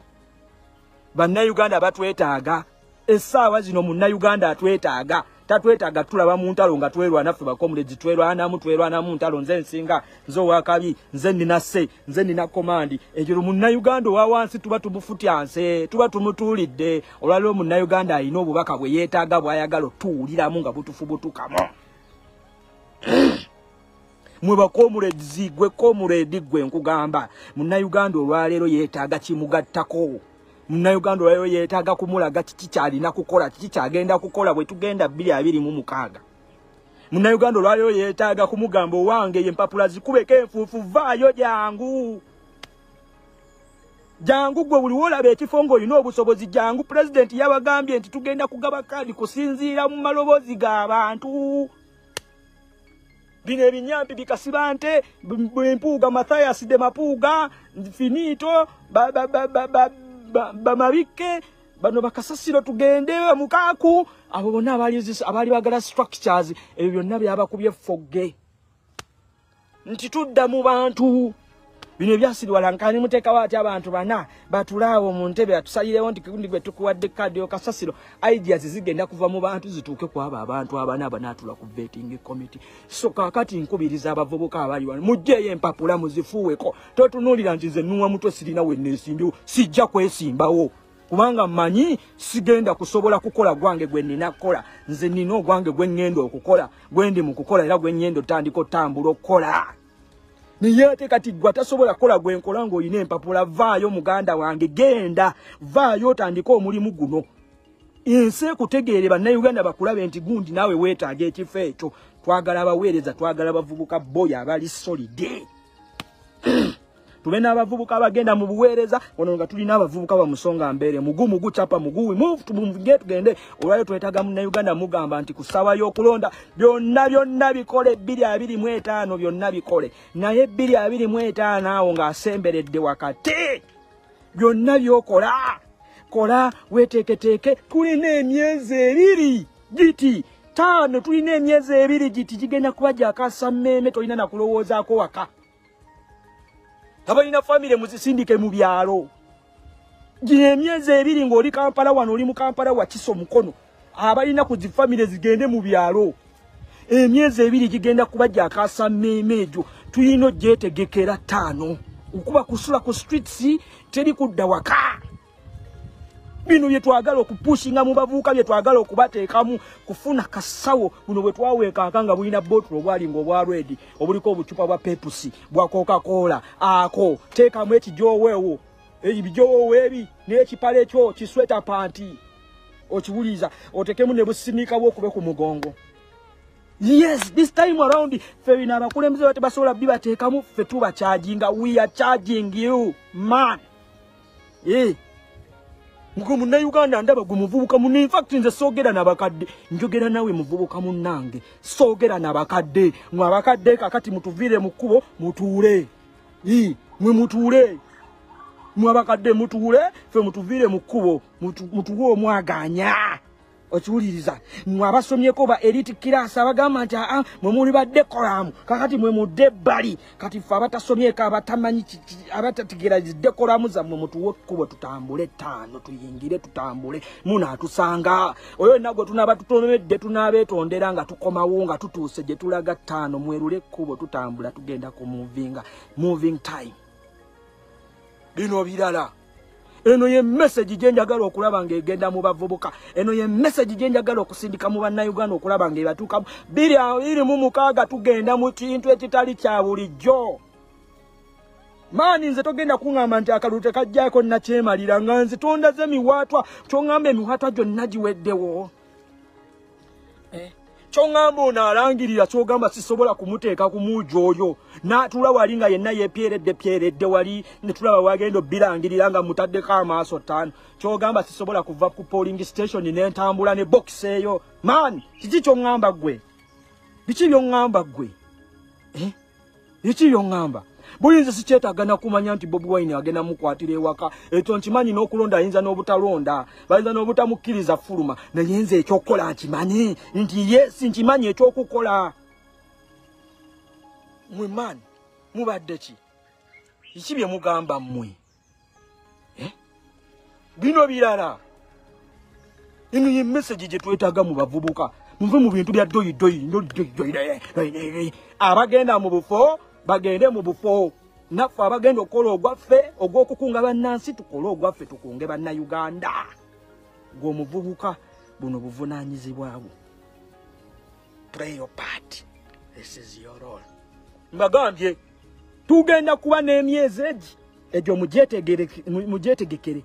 bannayuganda batwetaaga essaawa zino munnayuganda atwetaaga tatwetaaga tulaba mu ntalo nga twerwa naffe bakomulezi twerwanamu ntalo nze nsinga nze owakabi nze nina se nze nina komandi ekyo munnayuganda owa wansi tuba tumufutyanse tuba tumutuulidde olwaliwo munnayuganda alina obubaka bwe yeetaaga bw'ayagala otuwuliramu nga butufubutukamu mwe bakomulezi gwe komuledi gwe nkugamba Munnayuganda olwaleero yeetaaga kimugattako Munnayuganda olwaleero yeetaaga kumulaga kiki kyalina kukola kiki kyagenda kukola bwe tugenda 2026 Munnayuganda olwaleero yeetaaga kumugamba owange empapula zikubeko enfuufu vaayo jangu gwe buli wolaba ekifo ng'olina obusobozi jangu President yabagambye nti tugenda kugaba kaadi kusinziira mu maloboozi g'abantu bino ebinyampi bikasiba nte bwempuuga Mathias de Mapuuga finito bamabike bano bakasasiro tugende mukaaku abo bonna abali bagala structures ebyo byonna byabakubye fogge nti tudda mu bantu bino byasirwala nkani muteeka waati abantu bana batulaawo mu ntebe atusayirewo nti kundi gwe tukuwadde kadi okasasiro ideas zigenda kuva mu bantu zituuke ku abo abantu abana abanaatula ku vetting committee so kakati nkubiriza abavubuka abali wano mujjeeyo empapula muzifuuweko totunuulira nti nze nnuwa mutwe sirina we neesimbiwo sijja kwesimbawo kubanga manyi sigenda kusobola kukola gwange gwe nina kukola nze nina ogwange gwe ngenda okukola gwendi mu kukola era gwe ngenda otandika otambula okukola Niyate kati gwa tasobola kola gwe nkola ng'olina empapula vaayo muganda wange genda vaayo otandika omulimu guno ensi ekutegeere bannayuganda bakulabe nti gundi naawe weetaaga ekifo ekyo twagala abaweereza twagala abavubuka boyo abali solide tube n'abavubuka abagenda mu buweereza wano nga tulina abavubuka bamusonga mbeere mugumu gucapa muguwi move tugende olwayo twetaaga munnayuganda mugamba nti ku ssaawa y'okulonda byonna bikole 2025 byonna bikole naye 2025 awo ng'asemberedde wakati byonna byokola kola weteeketeeke tulina emyezi 2 giti 5 tulina emyezi 2 giti gigenda kuba gyakasa mmeeme tolina nakulowoozaako waka abalina family muzisindike mu byalo emyezi 2 ng'oli Kampala wano oli mu Kampala wa Kiso Mukono abalina ku zifamily zigende mu byalo emyezi 2 gigenda kuba gyakasa mmeeme egyo tulina ogyetegekera 5 okuba kusula ku streets teri kudda waka bino bye twagala okupushinga mu bavubuka bye twagala okubateekamu kufuna kasawo buno bwe twaweekaaka nga bulina bottle obwali ng'obwa red obuliko obucupa bwa Pepsi bwa Coca-Cola ako teekamu ekijooweewo ebijooweewo ebi n'ekipale ekyo kisweta panti okiwuliza otekemu ne businika bw'okube ku mugongo yes this time around fe bino abakulembeze bate basobola bibateekamu fe tuba charginga we are charging you man Mugo Munnayuganda ndaba gwe muvubuka in fact nze soogera n'abakadde njogera nawe muvubuka munnange soogera n'abakadde mwe abakadde kakati mutuviire mu kkubo mutuule mwe mutuule mwe abakadde mutuule fe mutuviire mu kkubo mutuwe omwaganya okiwuliriza mwe abasomyeko ba elite class abagamba nti mwe muli ba decorum kakati mwe mudde bali kati fe abatasomyeko abatamanyi abatategeera decorum zammwe mutuwe ekkubo tutambule 5 tuyingire tutambule munaatusanga oyo nagwe tunaaba tutonedde tunaabeetondera nga tukomawo nga tutuuse gye tulaga 5 mwerule ekkubo tutambula tugenda ku moving time bino birala eno ye message gyenjagala okulaba ng'egenda mu bavubuka eno ye message gyenjagala okusindika mu bannayuganda okulaba ng'ebatuukamu 2026 tugenda mu kintu ekitali kya bulijjo maani nze togenda kuŋŋamba nti akalulu tekajjaako nakyemalira nga nze tondaze miwaatwa kyongamba emiwaatwa gyonna giweddewo kyongamba ono alangirira kyogamba sisobola kumuteeka ku muujo oyo n'atula wali nga yenna yeepyeredde wali ne tulaba wagenda obbirangirira nga mutaddeko amaaso 5 kyogamba sisobola kuva ku polling station n'entambula ne box eyo maani kiki kyongamba gwe biki byongamba gwe biki byongamba buyinza sikyetagana kumanya nti Bobi Wine agenda mukwatira ewaka ekyo nkimanyi n'okulonda ayinza n'obutalonda bayinza n'obutamukkiriza fuluma naye nze ekyokukola nkimanyi nti yes nkimanyi ekyokukola mwe mani mubadde ki iki bye mugamba mmwe bino birala eno ye message gye twetaaga mu bavubuka muve mu bintu bya doyi abagenda mu bufo bagende mu bufo naffe abagenda okukola ogwaffe ogw'okukunga bannansi tukole ogwaffe tukunge bannayuganda gw'omuvubuka buno buvunaanyizibwabwo play your part This is your role. Mbagambye tugenda kuba n'emyezi egi egyo mujetegekere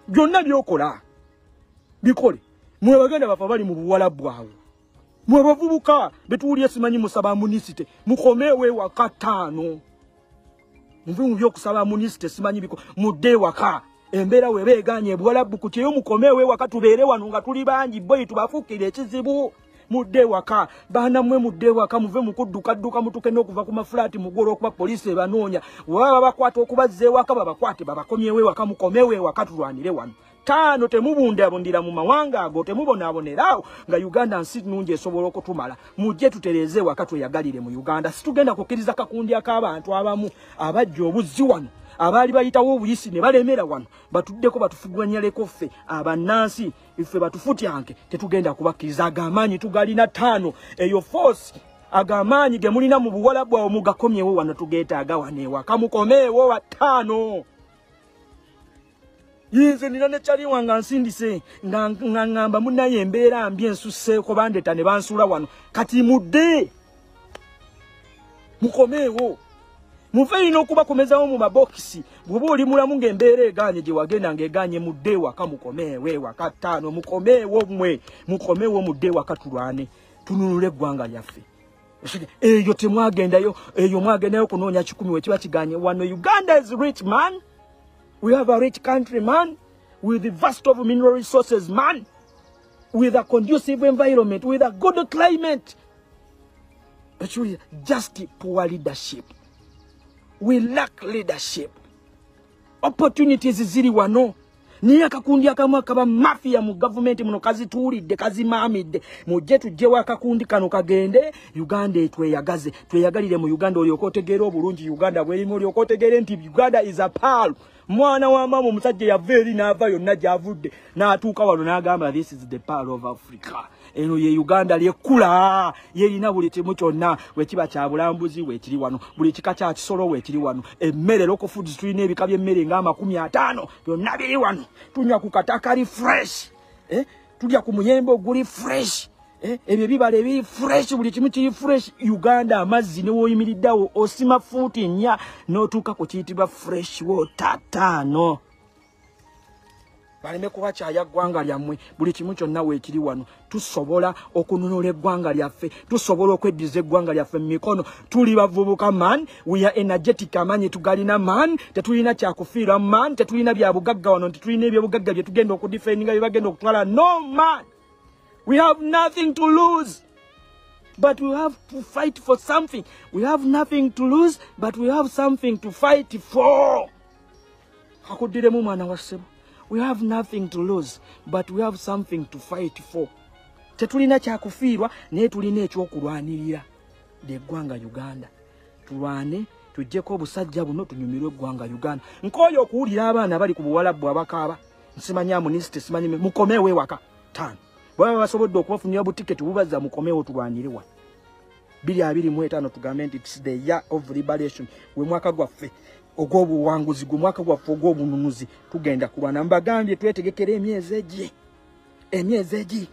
byonna byokola bikole mwe bagenda bafa bali mu buwala bwawe mwe bavubuka betuulye simanyi musaba munisite mukomewe wakatano mvu byokusaba munisite simanyi biko mudde waka embeera webeeganye buwala buku kyeyo mukomewe wakatubeere wano nga tuli bangi boyi tubafukire ekizibu mudde waka bana mwe mudde waka muve mukudduka mutuke n'okuva ku mafulati mugoro okuba poliisi ebanoonya waba bakwata okubazze waka babakwate babakomyewe waka mukomewe waka tulwanire wano tano temubundabundira mu mawanga ago temubonaabonerawo nga Uganda nsi nnungi esobola okutumala mujje tutereeze waka tweyagalire mu Uganda situgenda kukkiriza kakundi ak'abantu abamu abajja obuzzi wano abali bayitawo obuyisi ne balemera wano batuddeko batufuganyaleko ffe abannansi ife batufutyanke tetugenda kubakkiriza agamaanyi tugalina tano eyo force agamaanyi ge mulina mu buwala bwawo mugakomyewo wano tugeetaaga wano ewaka mukomeewo wa tano yinze nina ne kyali wanga nsindise nga ngamba munaye embeera mbi ensuseeko bandeta ne bansuula wano kati mudde mukomeewo mufe ino kuba komezawo mu mabokisi bwoba oli mulamu ng'embeera eganye gye wagenda ng'eganye mudde waka mukomeewe waka tano mukomeewo mmwe mukomeewo mudde waka tulwane tununule eggwanga lyaffe eyo temwagendayo eyo mwagendayo kunoonya kikumi we kiba kiganye wano Uganda is rich man. We have a rich country, man, with the vast of mineral resources, man, with a conducive environment, with a good climate. But we just poor leadership. We lack leadership. Opportunities ziri wano. Niya kakundi akamu akaba mafia mu government muno kazituulidde kazimamidde mujje tujje wakakundi kano kagende Uganda etweyagaze tweyagalire mu Uganda olyoka otegeera obulungi Uganda bwerimu olyoka otegeere nti Uganda is a pearl. Mwana wa mama omusajja yava eri n'ava yonna gy'avudde n'atuuka wano n'agamba this is the pearl of Africa. Eno ye Uganda lyekula yerina buli kimu kyonna wekiba kya bulambuzi wekiri wano buli kika kya kisolo wekiri wano emmere local foods tulina ebika by'emmere nga 50 byonna biri wano tunywa ku katakali fresh tulya ku muyembe oguli fresh ebyo bibala ebiri fresh buli kimu kiri fresh Uganda amazzi ne woyimiriddawo osima fuuti nnya n'otuuka ku kiyitibwa fresh water tano baleme kuba kyaya ggwanga lyammwe buli kimu kyonna weekiri wano tusobola okununula eggwanga lyaffe tusobola okweddiza eggwanga lyaffe mu mikono tuli bavubuka man we are energetic amanyi tugalina man tetulina kyakufiira man tetulina bya bugagga wano tetulina ebyobugagga bye tugenda okudifendinga bye bagenda okutwala no man we have nothing to lose but we have to fight for something we have nothing to lose but we have something to fight for akuddiremu mwana wa ssebo. We have nothing to lose, but we have something to fight for. Tetulina kyakufiirwa naye tulina ekyokulwanirira eggwanga Uganda. Tulwane tujjeko obusajja buno tunyumirwe eggwanga Uganda. Nkooyo okuwulira abaana bali ku buwalabbu abakaaba nsimanya munisite simanyi mukomeewo ewaka tano. Bwaba basobodde okubafunira butiketi bubazza mukomeewo tulwanire wano. 2025 tugambe nti it's the year of liberation we mwaka gwaffe ogw'obuwanguzi gwe mwaka gwaffe ogw'obununuzi tugenda kulwana mbagambye twetegekere emyezi egi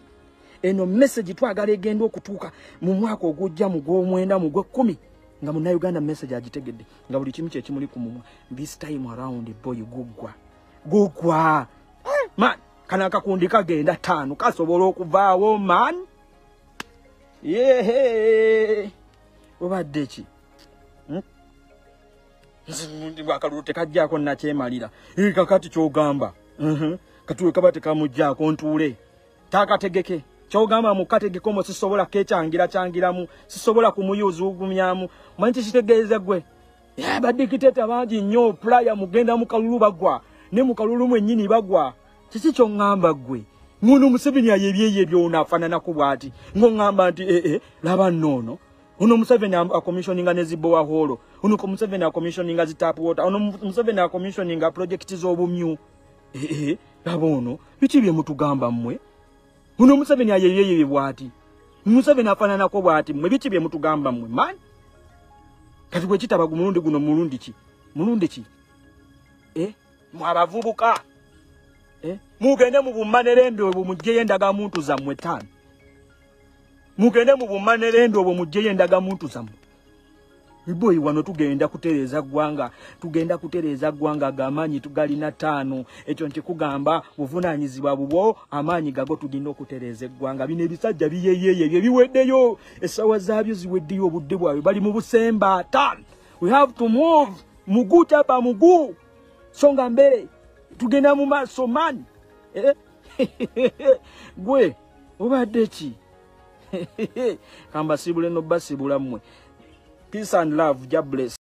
eno message twagala egenda okutuuka mu mwaka ogujja mu gw'omwenda mu gw'ekkumi nga munnayuganda message agitegedde nga buli kimu kyekimuli ku mumwa this time around boy gugwa man kana akakundi kagenda tano kasobola okuvaawo man yehe obadde ki nzimundi bakalulu tekajjaako nakyemalira kakati kyogamba katuwe kaba tekamujjaako ntuule takategeke kyogamba mukategeko mo sisobola kekyangiramu sisobola kumuyuzuugumyamu manyi kitegeeza gwe badikiteta bangi nnyo playa mugenda mu kalulu bagwa ne mu kalulu mwennyini bagwa kiki kyongamba gwe ngono Museveni ayebyeye byonaafaanana ku bwati ng'ongamba nti laba nnono uno Museveni commissioninga nezibowa holo uno Museveni commissioninga zitap water uno Museveni commissioninga project z'obumyu laba ono biki bye mutugamba mmwe uno Museveni ayebyeye bwati Museveni afaanana ko bwati mmwe biki bye mutugamba mmwe man kati bwe kitaba gumulundi guno mulundi ki mwabavubuka mugende mu bumanerendo obwo mujje yendaga muntu zammwe tano mugende mu bumanerendo obwo mujjeyo endaga muntu zamu iboyi wano tugenda kutereza gwanga gamanyi tugalina 5 ekyo nkikugamba buvunanyizibwa bubo amanyi gago tugina okutereza gwanga bine bisajja biyeyeye biweddeyo esawa zaabyo ziweddeyo obudde bwawe bali mu busemba we have to move mugu chapa mugu songa mbele tugenda mu maso man gwe obadde ki kamba sibule no basibula mmwe. Peace and love. God bless.